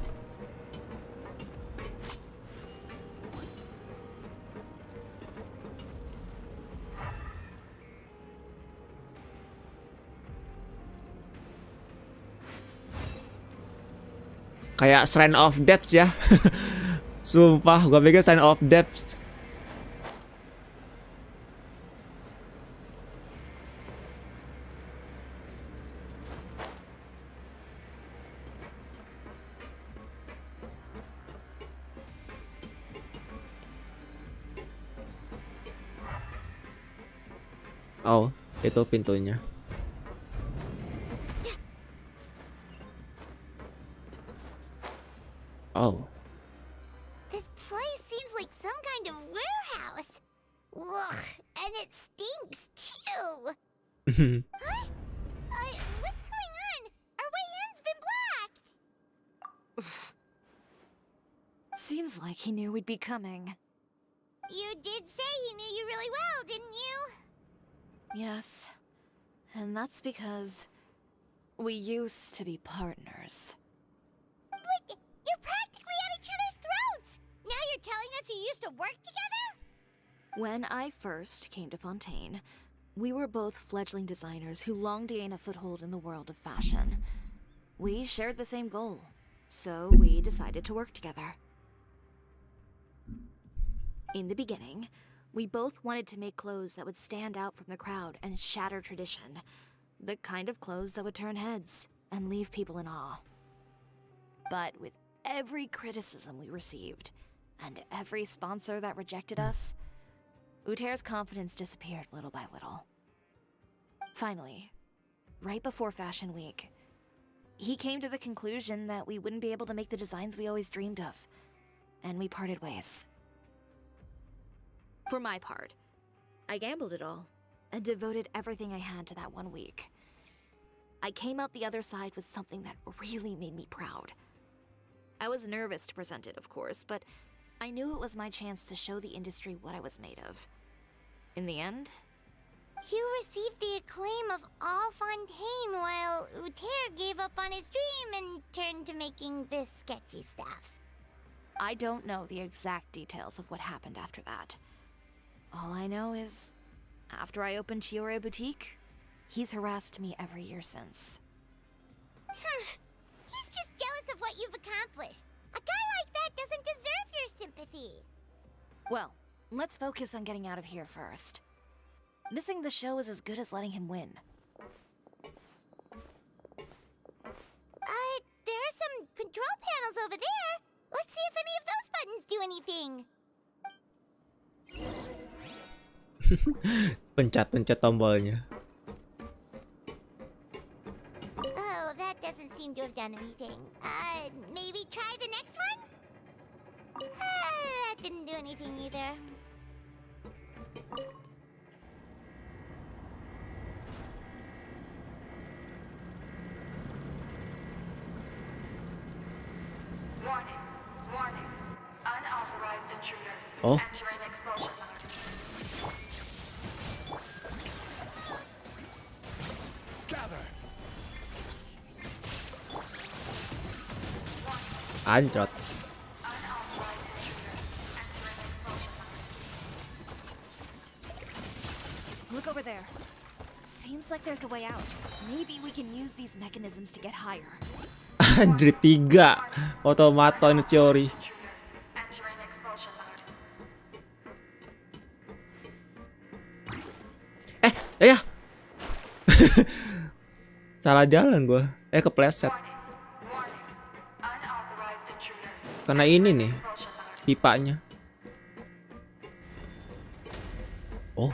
Kayak Shrine of Depths ya. Sumpah, gua pikir Shrine of Depths. Oh, itu pintunya. Oh. This place seems like some kind of warehouse. Ugh, and it stinks too. Huh? What's going on? Our way in's been blocked. Seems like he knew we'd be coming. You did say he knew you really well, didn't you? Yes. And that's because we used to be partners. But you're practically at each other's throats! Now you're telling us you used to work together? When I first came to Fontaine, we were both fledgling designers who longed to gain a foothold in the world of fashion. We shared the same goal, so we decided to work together. In the beginning, we both wanted to make clothes that would stand out from the crowd and shatter tradition. The kind of clothes that would turn heads and leave people in awe. But with every criticism we received, and every sponsor that rejected us, Uter's confidence disappeared little by little. Finally, right before Fashion Week, he came to the conclusion that we wouldn't be able to make the designs we always dreamed of, and we parted ways. For my part, I gambled it all and devoted everything I had to that 1 week. I came out the other side with something that really made me proud. I was nervous to present it, of course, but I knew it was my chance to show the industry what I was made of. In the end, you received the acclaim of all Fontaine while Uter gave up on his dream and turned to making this sketchy stuff. I don't know the exact details of what happened after that. All I know is, after I opened Chiori Boutique, he's harassed me every year since. He's just jealous of what you've accomplished. A guy like that doesn't deserve your sympathy. Well, let's focus on getting out of here first. Missing the show is as good as letting him win. There are some control panels over there. Let's see if any of those buttons do anything. Pencet-pencet tombolnya. Oh, that doesn't seem to have done anything. Maybe try the next one? That didn't do anything either. Warning, warning. Unauthorized intruders. Oh. Entering expulsion mode. Gather. Anjrot. Look over there. Seems like there's a way out. Maybe we can use these mechanisms to get higher. Anjir 3 otomato ini Chiori. Entering expulsion mode. Ya. Salah jalan gua. Kepleset. Unauthorized intruders. Karena ini nih pipanya. Oh.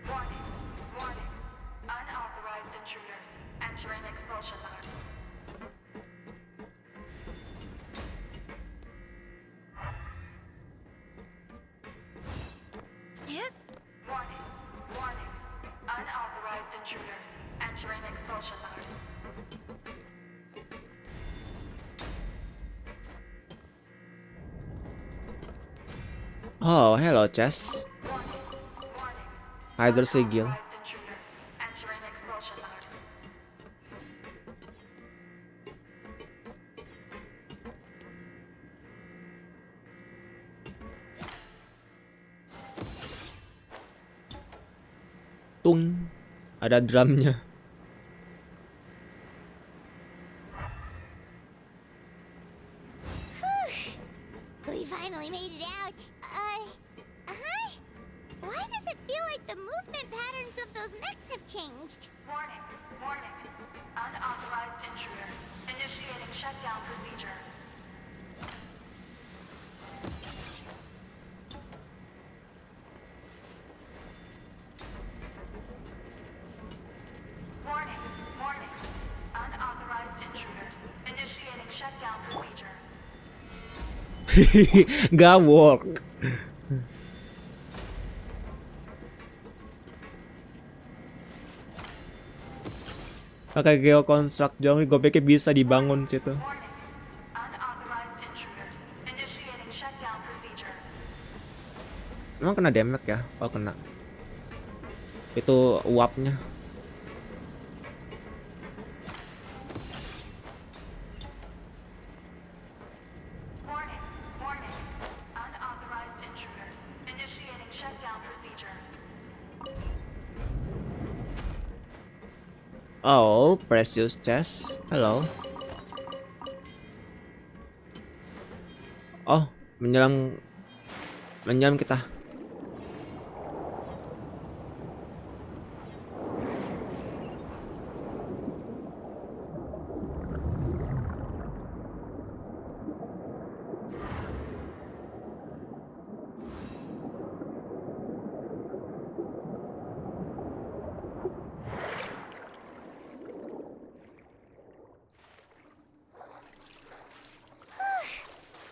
Warning, warning. Unauthorized intruders. Entering expulsion mode. Warning, warning. Unauthorized intruders. Entering expulsion mode. Oh, hello Chess. Hydro Sigil. Unauthorized intruders. Entering expulsion mode. Tung. Ada drumnya. We finally made it out. Why does it feel like the movement patterns of those mechs have changed? Warning, warning. Unauthorized intruders. Initiating shutdown procedure. Warning, warning. Unauthorized intruders. Initiating shutdown procedure. Gak work. Pakai geoconstruct Jongli, gue pikir bisa dibangun situ. Unauthorized intruders. Initiating shutdown procedure. Emang kena damage ya? Oh kena. Itu uapnya. Warning, warning. Unauthorized intruders. Initiating shutdown procedure. Oh, precious chest. Hello. Oh, menyelam kita.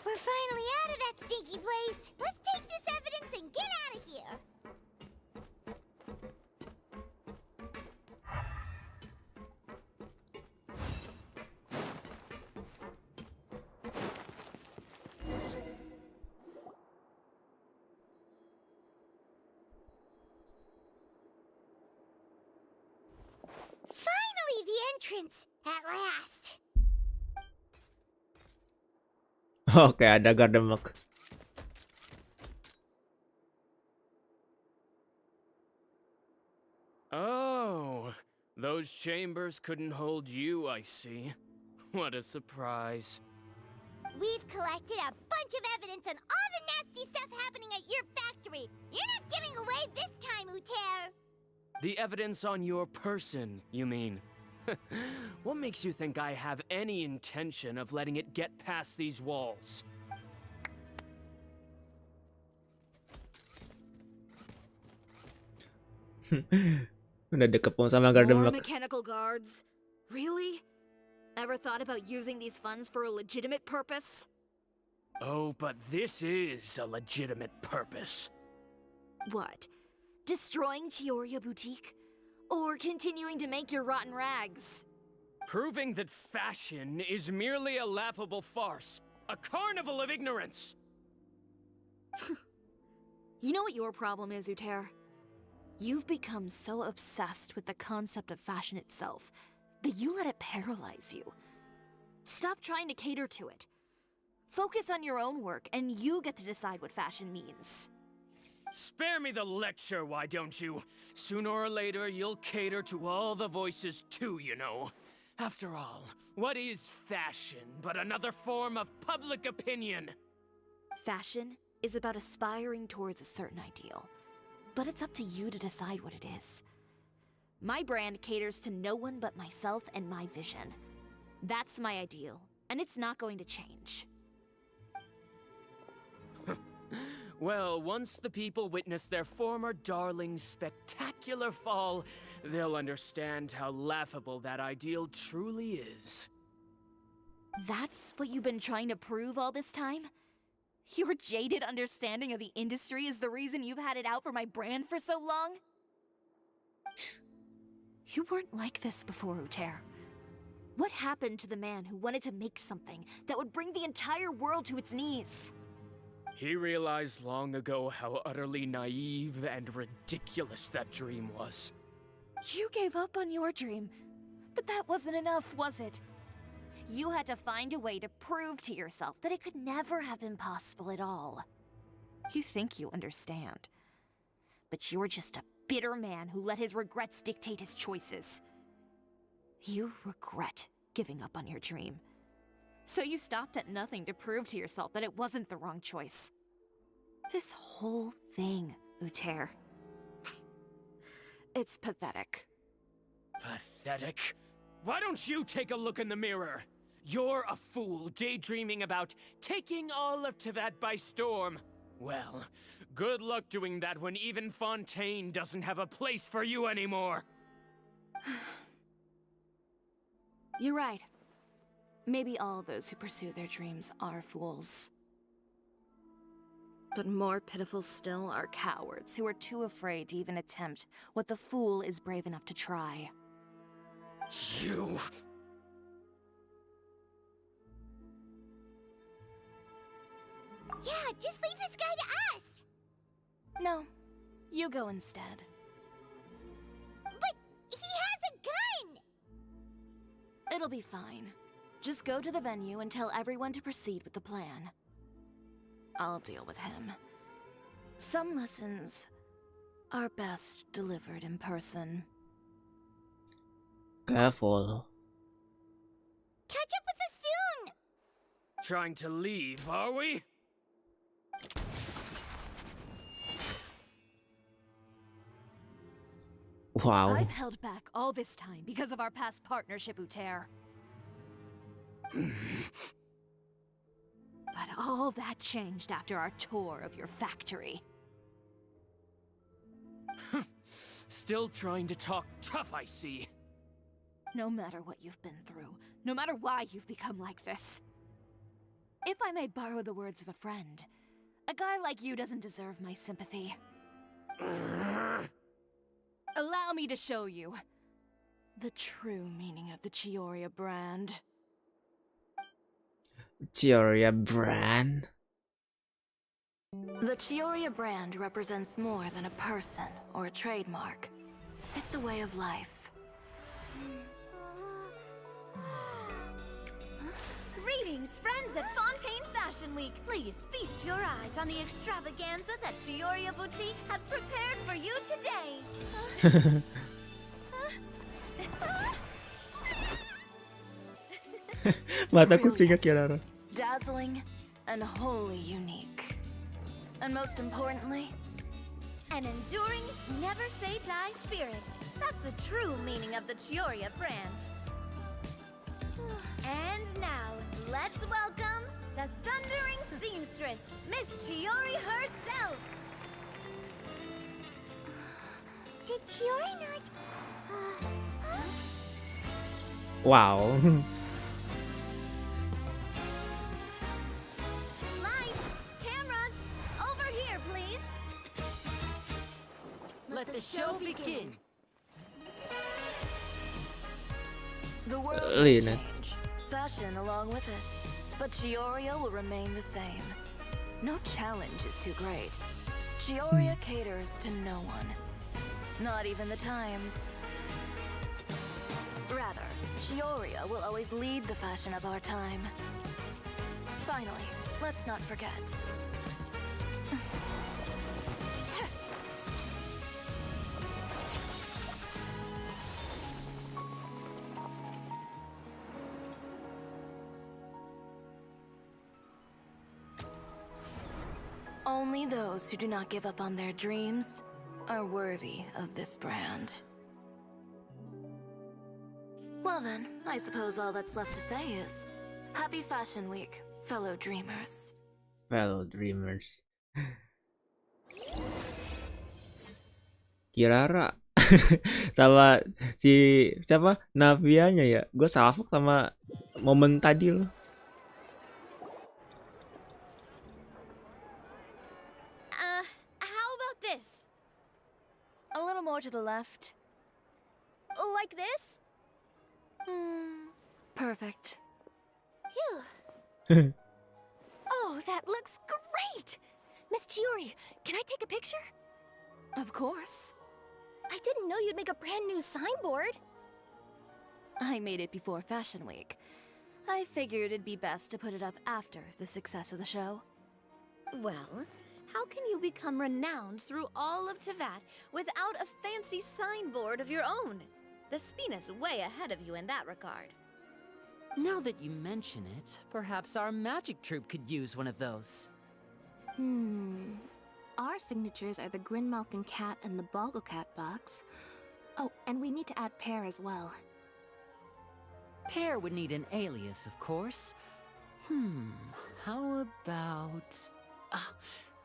We're finally out of that stinky place. Let's take this evidence and get out of here. Finally, the entrance. At last. Oke, ada gardemek. Oh, those chambers couldn't hold you, I see. What a surprise. We've collected a bunch of evidence on all the nasty stuff happening at your factory. You're not getting away this time, Uter. The evidence on your person, you mean? What makes you think I have any intention of letting it get past these walls? Udah dikepung sama garden More block. mechanical guards? Really? Ever thought about using these funds for a legitimate purpose? Oh, but this is a legitimate purpose. What? Destroying Chiori Boutique? Or continuing to make your rotten rags? Proving that fashion is merely a laughable farce, a carnival of ignorance. You know what your problem is, Uter? You've become so obsessed with the concept of fashion itself that you let it paralyze you. Stop trying to cater to it. Focus on your own work, and you get to decide what fashion means. Spare me the lecture, why don't you? Sooner or later, you'll cater to all the voices too, you know. After all, what is fashion but another form of public opinion? Fashion is about aspiring towards a certain ideal, but it's up to you to decide what it is. My brand caters to no one but myself and my vision. That's my ideal, and it's not going to change. Well, once the people witness their former darling's spectacular fall, they'll understand how laughable that ideal truly is. That's what you've been trying to prove all this time? Your jaded understanding of the industry is the reason you've had it out for my brand for so long? You weren't like this before, Uter. What happened to the man who wanted to make something that would bring the entire world to its knees? He realized long ago how utterly naive and ridiculous that dream was. You gave up on your dream, but that wasn't enough, was it? You had to find a way to prove to yourself that it could never have been possible at all. You think you understand, but you're just a bitter man who let his regrets dictate his choices. You regret giving up on your dream. So you stopped at nothing to prove to yourself that it wasn't the wrong choice. This whole thing, Uter. It's pathetic. Pathetic? Why don't you take a look in the mirror? You're a fool daydreaming about taking all of Tibet by storm. Well, good luck doing that when even Fontaine doesn't have a place for you anymore. You're right. Maybe all those who pursue their dreams are fools. But more pitiful still are cowards who are too afraid to even attempt what the fool is brave enough to try. You... Yeah, just leave this guy to us! No, you go instead. But he has a gun! It'll be fine. Just go to the venue and tell everyone to proceed with the plan. I'll deal with him. Some lessons are best delivered in person. Careful. Catch up with us soon! Trying to leave, are we? Wow. I've held back all this time because of our past partnership, Uter. But all that changed after our tour of your factory. Still trying to talk tough, I see. No matter what you've been through, no matter why you've become like this. If I may borrow the words of a friend, a guy like you doesn't deserve my sympathy. Allow me to show you the true meaning of the Chiori brand. Chiori brand. The Chiori brand represents more than a person or a trademark. It's a way of life. Greetings, friends at Fontaine Fashion Week. Please feast your eyes on the extravaganza that Chiori Boutique has prepared for you today. Mata kucingnya Kiara. Dazzling and wholly unique. And most importantly, an enduring, never-say-die spirit. That's the true meaning of the Chiori brand. And now, let's welcome the thundering seamstress, Miss Chiori herself! Did Chiori not... Wow. Lights, cameras, over here, please. Let the show begin. The world will Lina. change, fashion along with it, but Chiori will remain the same. No challenge is too great. Chiori caters to no one, not even the times. Rather, Chiori will always lead the fashion of our time. Finally, let's not forget. Only those who do not give up on their dreams are worthy of this brand. Well then, I suppose all that's left to say is, Happy Fashion Week, fellow dreamers. Fellow dreamers. Kirara sama si siapa Navianya ya, gue salfok sama momen tadi loh. How about this? A little more to the left. Like this? Perfect. Phew. Oh, that looks great! Miss Chiori, can I take a picture? Of course. I didn't know you'd make a brand new signboard. I made it before Fashion Week. I figured it'd be best to put it up after the success of the show. Well, how can you become renowned through all of Tevat without a fancy signboard of your own? The Spina's way ahead of you in that regard. Now that you mention it, perhaps our magic troupe could use one of those. Our signatures are the Grinmalkin cat and the Boggle cat box. Oh, and we need to add Pear as well. Pear would need an alias, of course. How about...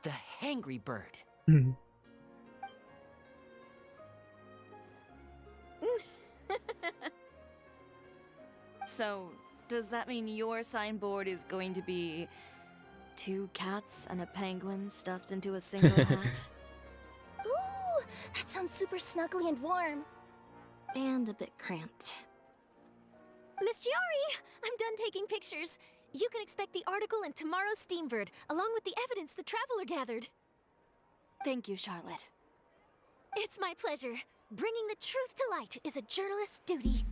the Hangry Bird. So, does that mean your signboard is going to be 2 cats and a penguin stuffed into a single hat? Ooh, that sounds super snuggly and warm. And a bit cramped. Miss Chiori, I'm done taking pictures. You can expect the article in tomorrow's Steambird, along with the evidence the Traveler gathered. Thank you, Charlotte. It's my pleasure. Bringing the truth to light is a journalist's duty.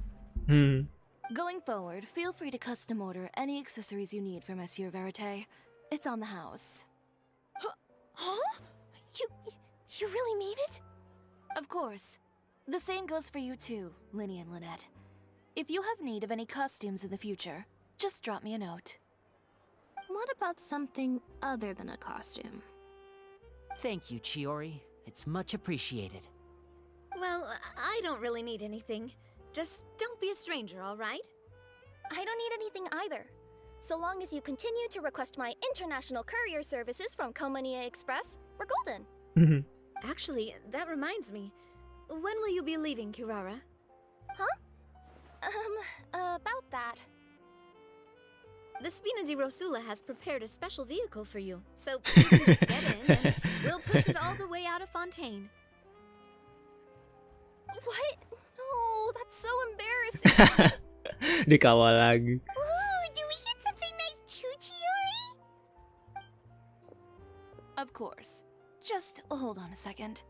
Going forward, feel free to custom order any accessories you need for Monsieur Verite. It's on the house. Huh? You really mean it? Of course. The same goes for you too, Linny and Lynette. If you have need of any costumes in the future, just drop me a note. What about something other than a costume? Thank you, Chiori. It's much appreciated. Well, I don't really need anything. Just don't be a stranger, all right? I don't need anything either. So long as you continue to request my international courier services from Komania Express, we're golden. Actually, that reminds me. When will you be leaving, Kirara? Huh? About that. The Spina di Rosula has prepared a special vehicle for you, so you can just get in and we'll push it all the way out of Fontaine. What? No, that's so embarrassing. Dikawal lagi. Ooh, do we get something nice too, Chiori? Of course. Just hold on a second.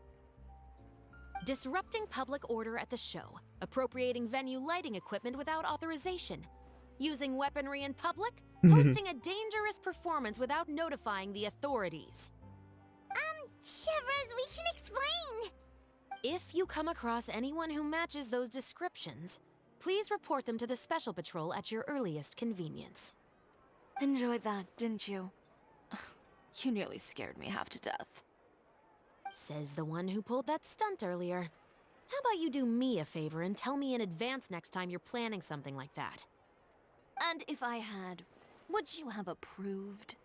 Disrupting public order at the show, appropriating venue lighting equipment without authorization, using weaponry in public, hosting a dangerous performance without notifying the authorities. Chevras, we can explain. If you come across anyone who matches those descriptions, please report them to the Special Patrol at your earliest convenience. Enjoyed that, didn't you? You nearly scared me half to death. Says the one who pulled that stunt earlier. How about you do me a favor and tell me in advance next time you're planning something like that? And if I had, would you have approved?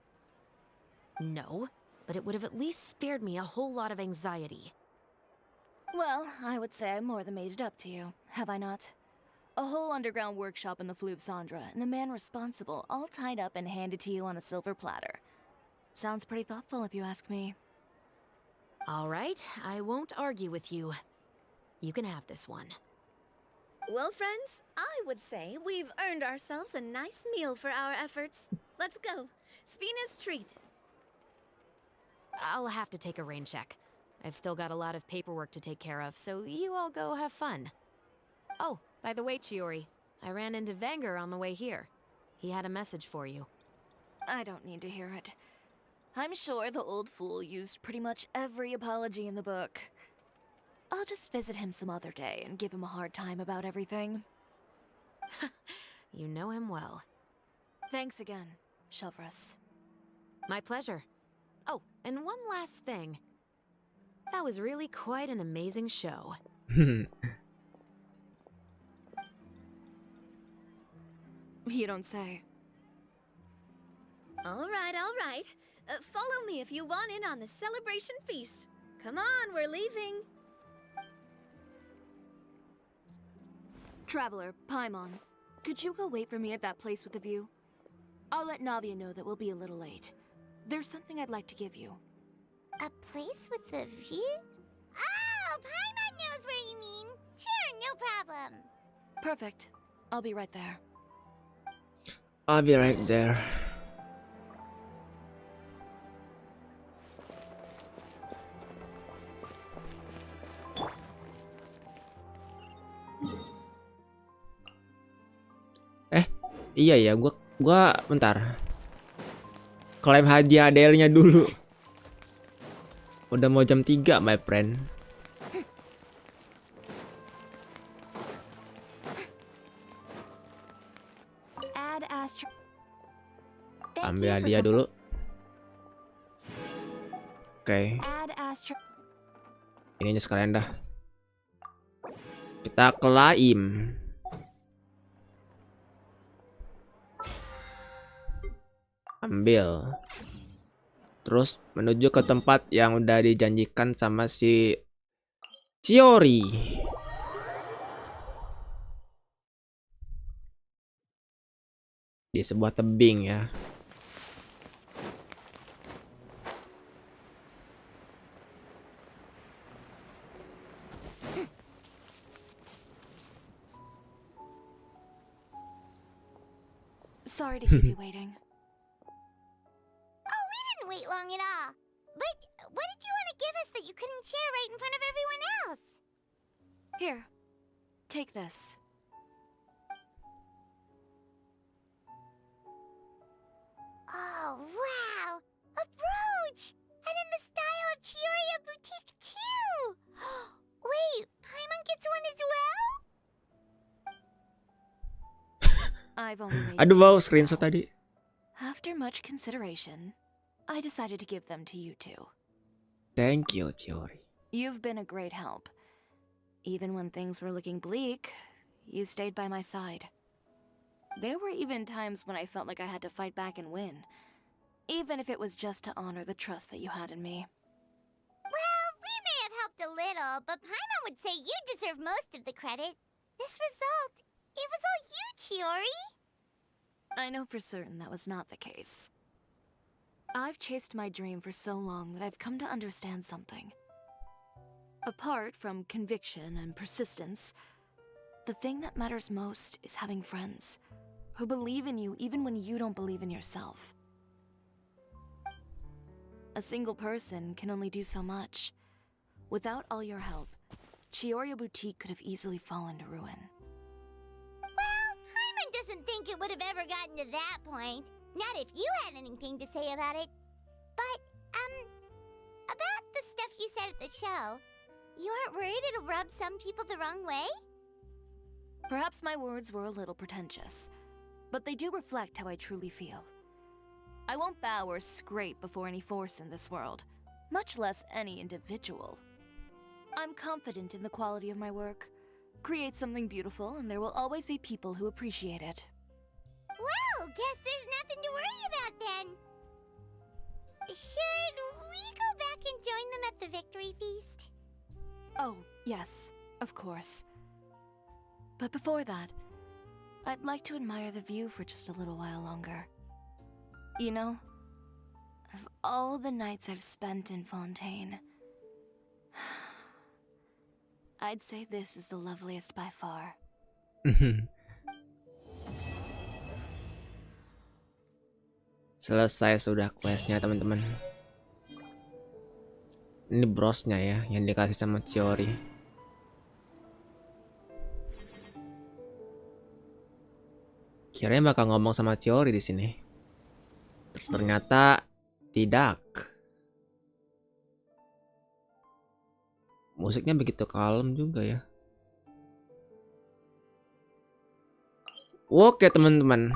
No, but it would have at least spared me a whole lot of anxiety. Well, I would say I more than made it up to you, have I not? A whole underground workshop in the Fleuve Cendra, and the man responsible all tied up and handed to you on a silver platter. Sounds pretty thoughtful if you ask me. All right, I won't argue with you. You can have this one. Well, friends, I would say we've earned ourselves a nice meal for our efforts. Let's go. Spina's treat. I'll have to take a rain check. I've still got a lot of paperwork to take care of, so you all go have fun. Oh, by the way, Chiori, I ran into Vanger on the way here. He had a message for you. I don't need to hear it. I'm sure the old fool used pretty much every apology in the book. I'll just visit him some other day and give him a hard time about everything. You know him well. Thanks again, Shelvrus. My pleasure. Oh, and one last thing. That was really quite an amazing show. You don't say. All right, all right. Follow me if you want in on the celebration feast. Come on, we're leaving. Traveler, Paimon, could you go wait for me at that place with the view? I'll let Navia know that we'll be a little late. There's something I'd like to give you. A place with a view? Oh, Paimon knows where you mean. Sure, no problem. Perfect. I'll be right there. I'll be right there. Iya ya, gua bentar. Klaim hadiah ADL-nya dulu. Udah mau jam 3, my friend. Ambil hadiah dulu. Oke. Ininya sekalian dah. Kita klaim. Ambil. Terus menuju ke tempat yang udah dijanjikan sama si Chiori. Di sebuah tebing ya. Sorry to keep you waiting. Oh, we didn't wait long at all. But what did you want to give us that you couldn't share right in front of everyone else? Here, take this. Oh, wow! A brooch! And in the style of Chiori Boutique, too! Wait, Paimon gets one as well? I've only made Aduh, two. bau screenshot tadi. After much consideration, I decided to give them to you two. Thank you, Chiori. You've been a great help. Even when things were looking bleak, you stayed by my side. There were even times when I felt like I had to fight back and win, even if it was just to honor the trust that you had in me. Well, we may have helped a little, but Paimon would say you deserve most of the credit. This result, it was all you, Chiori. I know for certain that was not the case. I've chased my dream for so long that I've come to understand something. Apart from conviction and persistence, the thing that matters most is having friends who believe in you even when you don't believe in yourself. A single person can only do so much. Without all your help, Chiori Boutique could have easily fallen to ruin. Well, Paimon doesn't think it would have ever gotten to that point. Not if you had anything to say about it. But, about the stuff you said at the show, you aren't worried it'll rub some people the wrong way? Perhaps my words were a little pretentious, but they do reflect how I truly feel. I won't bow or scrape before any force in this world, much less any individual. I'm confident in the quality of my work. Create something beautiful, and there will always be people who appreciate it. Well, guess there's nothing to worry about then. Should we go back and join them at the victory feast? Oh, yes, of course. But before that, I'd like to admire the view for just a little while longer. You know, of all the nights I've spent in Fontaine, I'd say this is the loveliest by far. Selesai sudah questnya teman-teman. Ini brosnya ya yang dikasih sama Chiori. Kirain bakal ngomong sama Chiori di sini. Terus ternyata tidak. Musiknya begitu kalem juga ya. Oke teman-teman.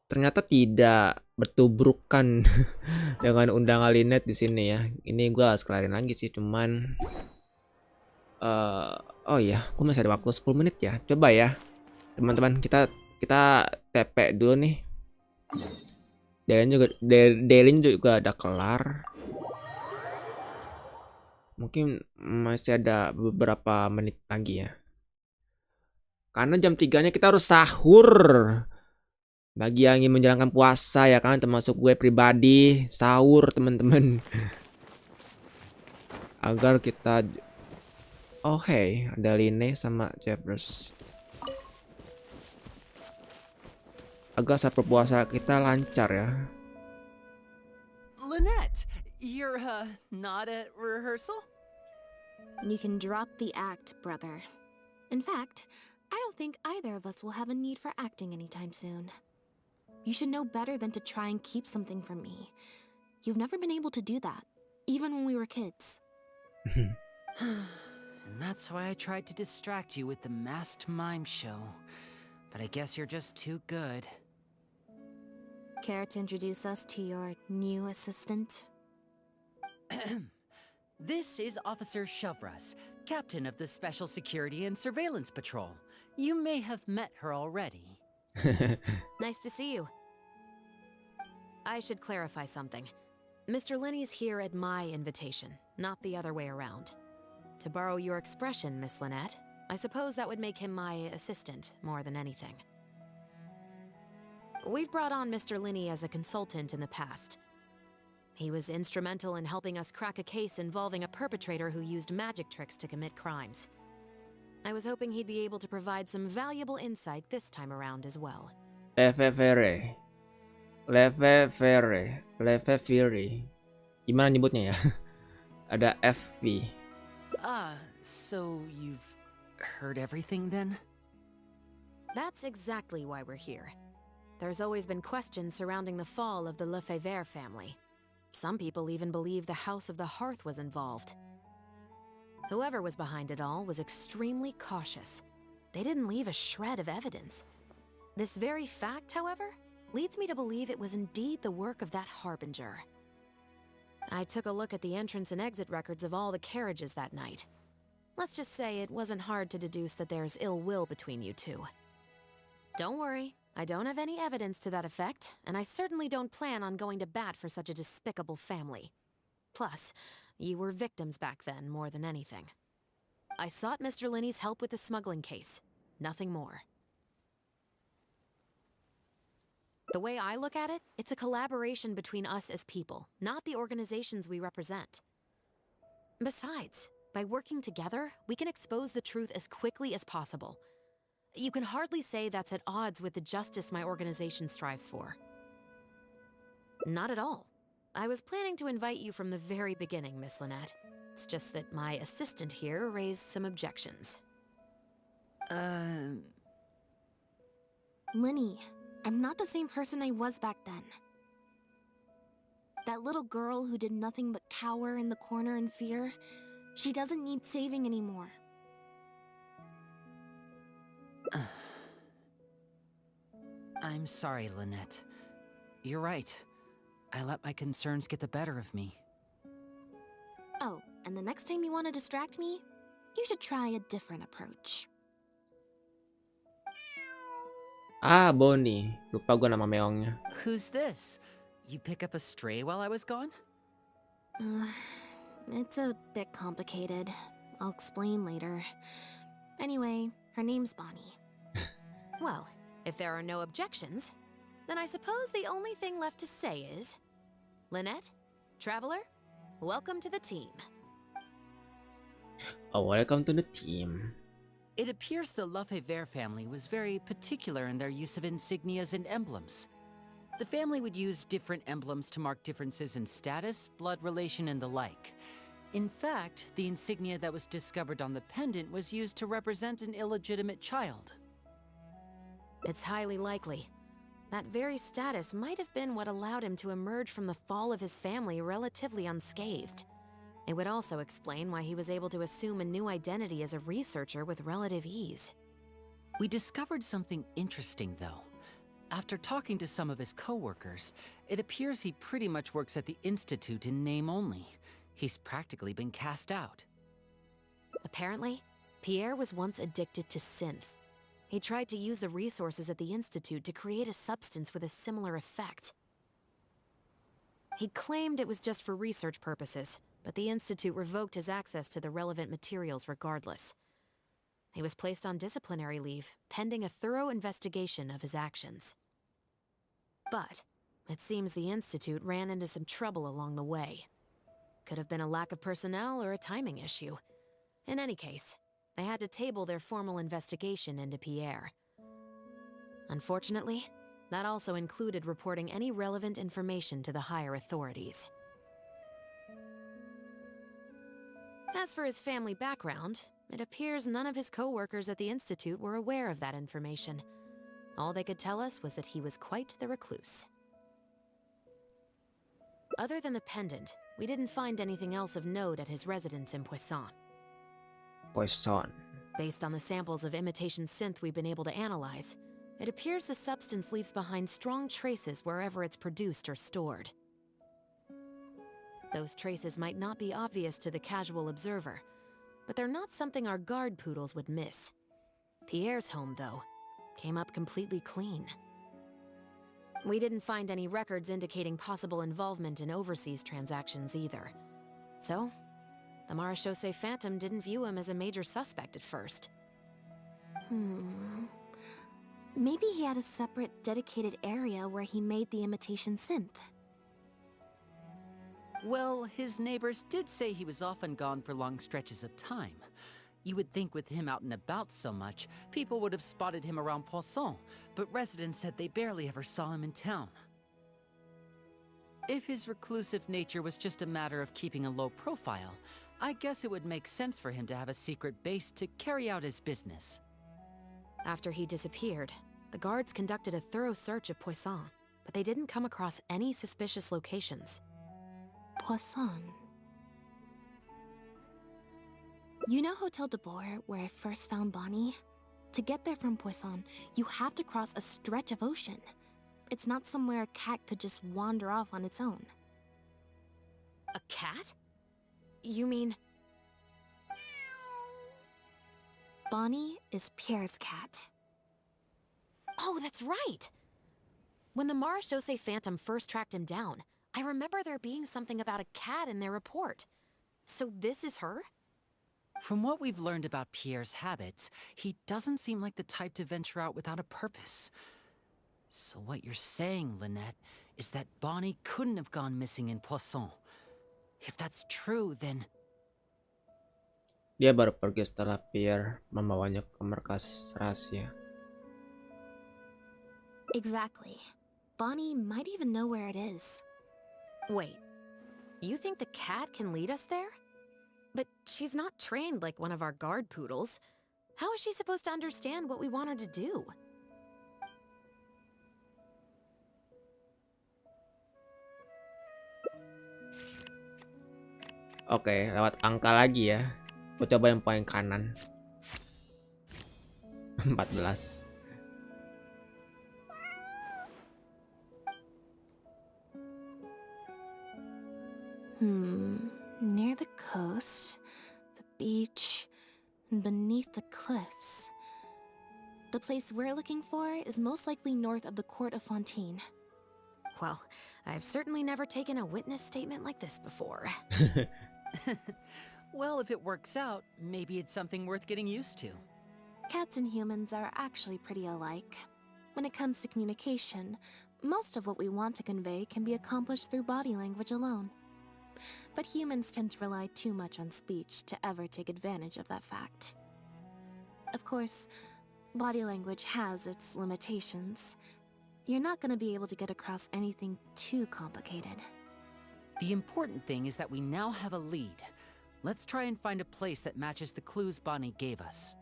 Ternyata tidak bertubrukan dengan undangan Linet di sini ya. Ini gue harus kelarin lagi sih, cuman oh iya, gue masih ada waktu 10 menit ya. Coba ya teman-teman, kita TP dulu nih. Delin juga ada kelar. Mungkin masih ada beberapa menit lagi ya. Karena jam 3-nya kita harus sahur. Bagi yang ingin menjalankan puasa ya kan, termasuk gue pribadi, sahur teman-teman. Agar kita oh hey, ada Line sama Jeffers. Agar saat berpuasa kita lancar ya. Lynette, you're not at rehearsal? You can drop the act, brother. In fact, I don't think either of us will have a need for acting anytime soon. You should know better than to try and keep something from me. You've never been able to do that, even when we were kids. And that's why I tried to distract you with the masked mime show. But I guess you're just too good. Care to introduce us to your new assistant? This is Officer Shovras, captain of the Special Security and Surveillance Patrol. You may have met her already. Nice to see you. I should clarify something. Mr. Linney's here at my invitation, not the other way around. To borrow your expression, Miss Lynette, I suppose that would make him my assistant more than anything. We've brought on Mr. Linney as a consultant in the past. He was instrumental in helping us crack a case involving a perpetrator who used magic tricks to commit crimes. I was hoping he'd be able to provide some valuable insight this time around as well. Lefevere. Gimana nyebutnya ya? Ada FV. So you've heard everything then? That's exactly why we're here. There's always been questions surrounding the fall of the Lefevre family. Some people even believe the House of the Hearth was involved. Whoever was behind it all was extremely cautious. They didn't leave a shred of evidence. This very fact, however, leads me to believe it was indeed the work of that harbinger. I took a look at the entrance and exit records of all the carriages that night. Let's just say it wasn't hard to deduce that there's ill will between you two. Don't worry, I don't have any evidence to that effect, and I certainly don't plan on going to bat for such a despicable family. Plus, you were victims back then more than anything. I sought Mr. Linney's help with the smuggling case. Nothing more. The way I look at it, it's a collaboration between us as people, not the organizations we represent. Besides, by working together, we can expose the truth as quickly as possible. You can hardly say that's at odds with the justice my organization strives for. Not at all. I was planning to invite you from the very beginning, Miss Lynette. It's just that my assistant here raised some objections. Linny, I'm not the same person I was back then. That little girl who did nothing but cower in the corner in fear, she doesn't need saving anymore. I'm sorry, Lynette. You're right. I let my concerns get the better of me. Oh, and the next time you want to distract me, you should try a different approach. Ah, Bonnie. Lupa gue nama meongnya. Who's this? You pick up a stray while I was gone? It's a bit complicated. I'll explain later. Anyway, her name's Bonnie. Well, if there are no objections, then I suppose the only thing left to say is, Lynette, Traveler, welcome to the team. Oh, welcome to the team. It appears the Lefebvre family was very particular in their use of insignias and emblems. The family would use different emblems to mark differences in status, blood relation, and the like. In fact, the insignia that was discovered on the pendant was used to represent an illegitimate child. It's highly likely. That very status might have been what allowed him to emerge from the fall of his family relatively unscathed. It would also explain why he was able to assume a new identity as a researcher with relative ease. We discovered something interesting, though. After talking to some of his co-workers, it appears he pretty much works at the Institute in name only. He's practically been cast out. Apparently, Pierre was once addicted to synth. He tried to use the resources at the Institute to create a substance with a similar effect. He claimed it was just for research purposes, but the Institute revoked his access to the relevant materials regardless. He was placed on disciplinary leave, pending a thorough investigation of his actions. But it seems the Institute ran into some trouble along the way. Could have been a lack of personnel or a timing issue. In any case, they had to table their formal investigation into Pierre. Unfortunately, that also included reporting any relevant information to the higher authorities. As for his family background, it appears none of his co-workers at the Institute were aware of that information. All they could tell us was that he was quite the recluse. Other than the pendant, we didn't find anything else of note at his residence in Poisson. Poisson. Based on the samples of imitation synth we've been able to analyze, it appears the substance leaves behind strong traces wherever it's produced or stored. Those traces might not be obvious to the casual observer, but they're not something our guard poodles would miss. Pierre's home, though, came up completely clean. We didn't find any records indicating possible involvement in overseas transactions either. So, the Marechaussee Phantom didn't view him as a major suspect at first. Maybe he had a separate, dedicated area where he made the imitation synth. Well, his neighbors did say he was often gone for long stretches of time. You would think with him out and about so much, people would have spotted him around Poisson, but residents said they barely ever saw him in town. If his reclusive nature was just a matter of keeping a low profile, I guess it would make sense for him to have a secret base to carry out his business. After he disappeared, the guards conducted a thorough search of Poisson, but they didn't come across any suspicious locations. Poisson. You know Hotel de Boer, where I first found Bonnie? To get there from Poisson, you have to cross a stretch of ocean. It's not somewhere a cat could just wander off on its own. A cat? You mean... Bonnie is Pierre's cat. Oh, that's right! When the Marechaussee Phantom first tracked him down, I remember there being something about a cat in their report. So this is her? From what we've learned about Pierre's habits, he doesn't seem like the type to venture out without a purpose. So what you're saying, Lynette, is that Bonnie couldn't have gone missing in Poisson. If that's true, then... Dia baru pergi setelah Pierre membawanya ke markas rahasia. Exactly. Bonnie might even know where it is. Wait, you think the cat can lead us there? But she's not trained like one of our guard poodles. How is she supposed to understand what we want her to do? Oke, lewat angka lagi ya. Gue coba yang paling kanan. 14. Near the coast, the beach, and beneath the cliffs. The place we're looking for is most likely north of the court of Fontaine. Well, I've certainly never taken a witness statement like this before. Well, if it works out, maybe it's something worth getting used to. Cats and humans are actually pretty alike. When it comes to communication, most of what we want to convey can be accomplished through body language alone. But humans tend to rely too much on speech to ever take advantage of that fact. Of course, body language has its limitations. You're not going to be able to get across anything too complicated. The important thing is that we now have a lead. Let's try and find a place that matches the clues Bonnie gave us.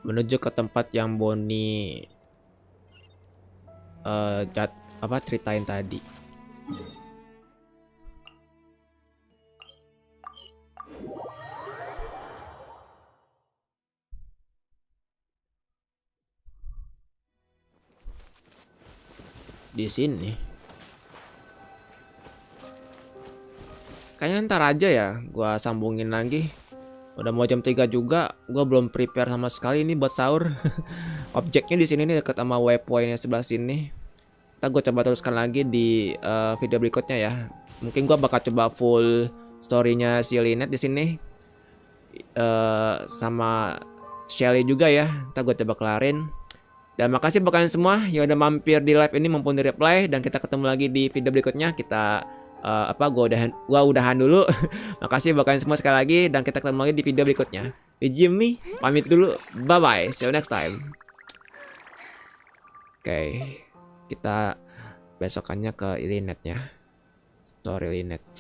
Menuju ke tempat yang Bonnie ceritain tadi. Di sini. Kayaknya ntar aja ya gua sambungin lagi. Udah mau jam 3 juga, gua belum prepare sama sekali ini buat sahur. Objeknya di sini nih dekat sama waypointnya sebelah sini. Ntar gue coba teruskan lagi di video berikutnya ya. Mungkin gua bakal coba full storynya si Lynette di sini. Sama Shelly juga ya. Ntar gue coba kelarin. Dan makasih buat kalian semua yang udah mampir di live ini maupun di replay, dan kita ketemu lagi di video berikutnya. Kita gua udahan dulu. Makasih buat kalian semua sekali lagi, dan kita ketemu lagi di video berikutnya. Jimmy pamit dulu. Bye bye. See you next time. Oke, kita besokannya ke Lynette ya. Story Lynette.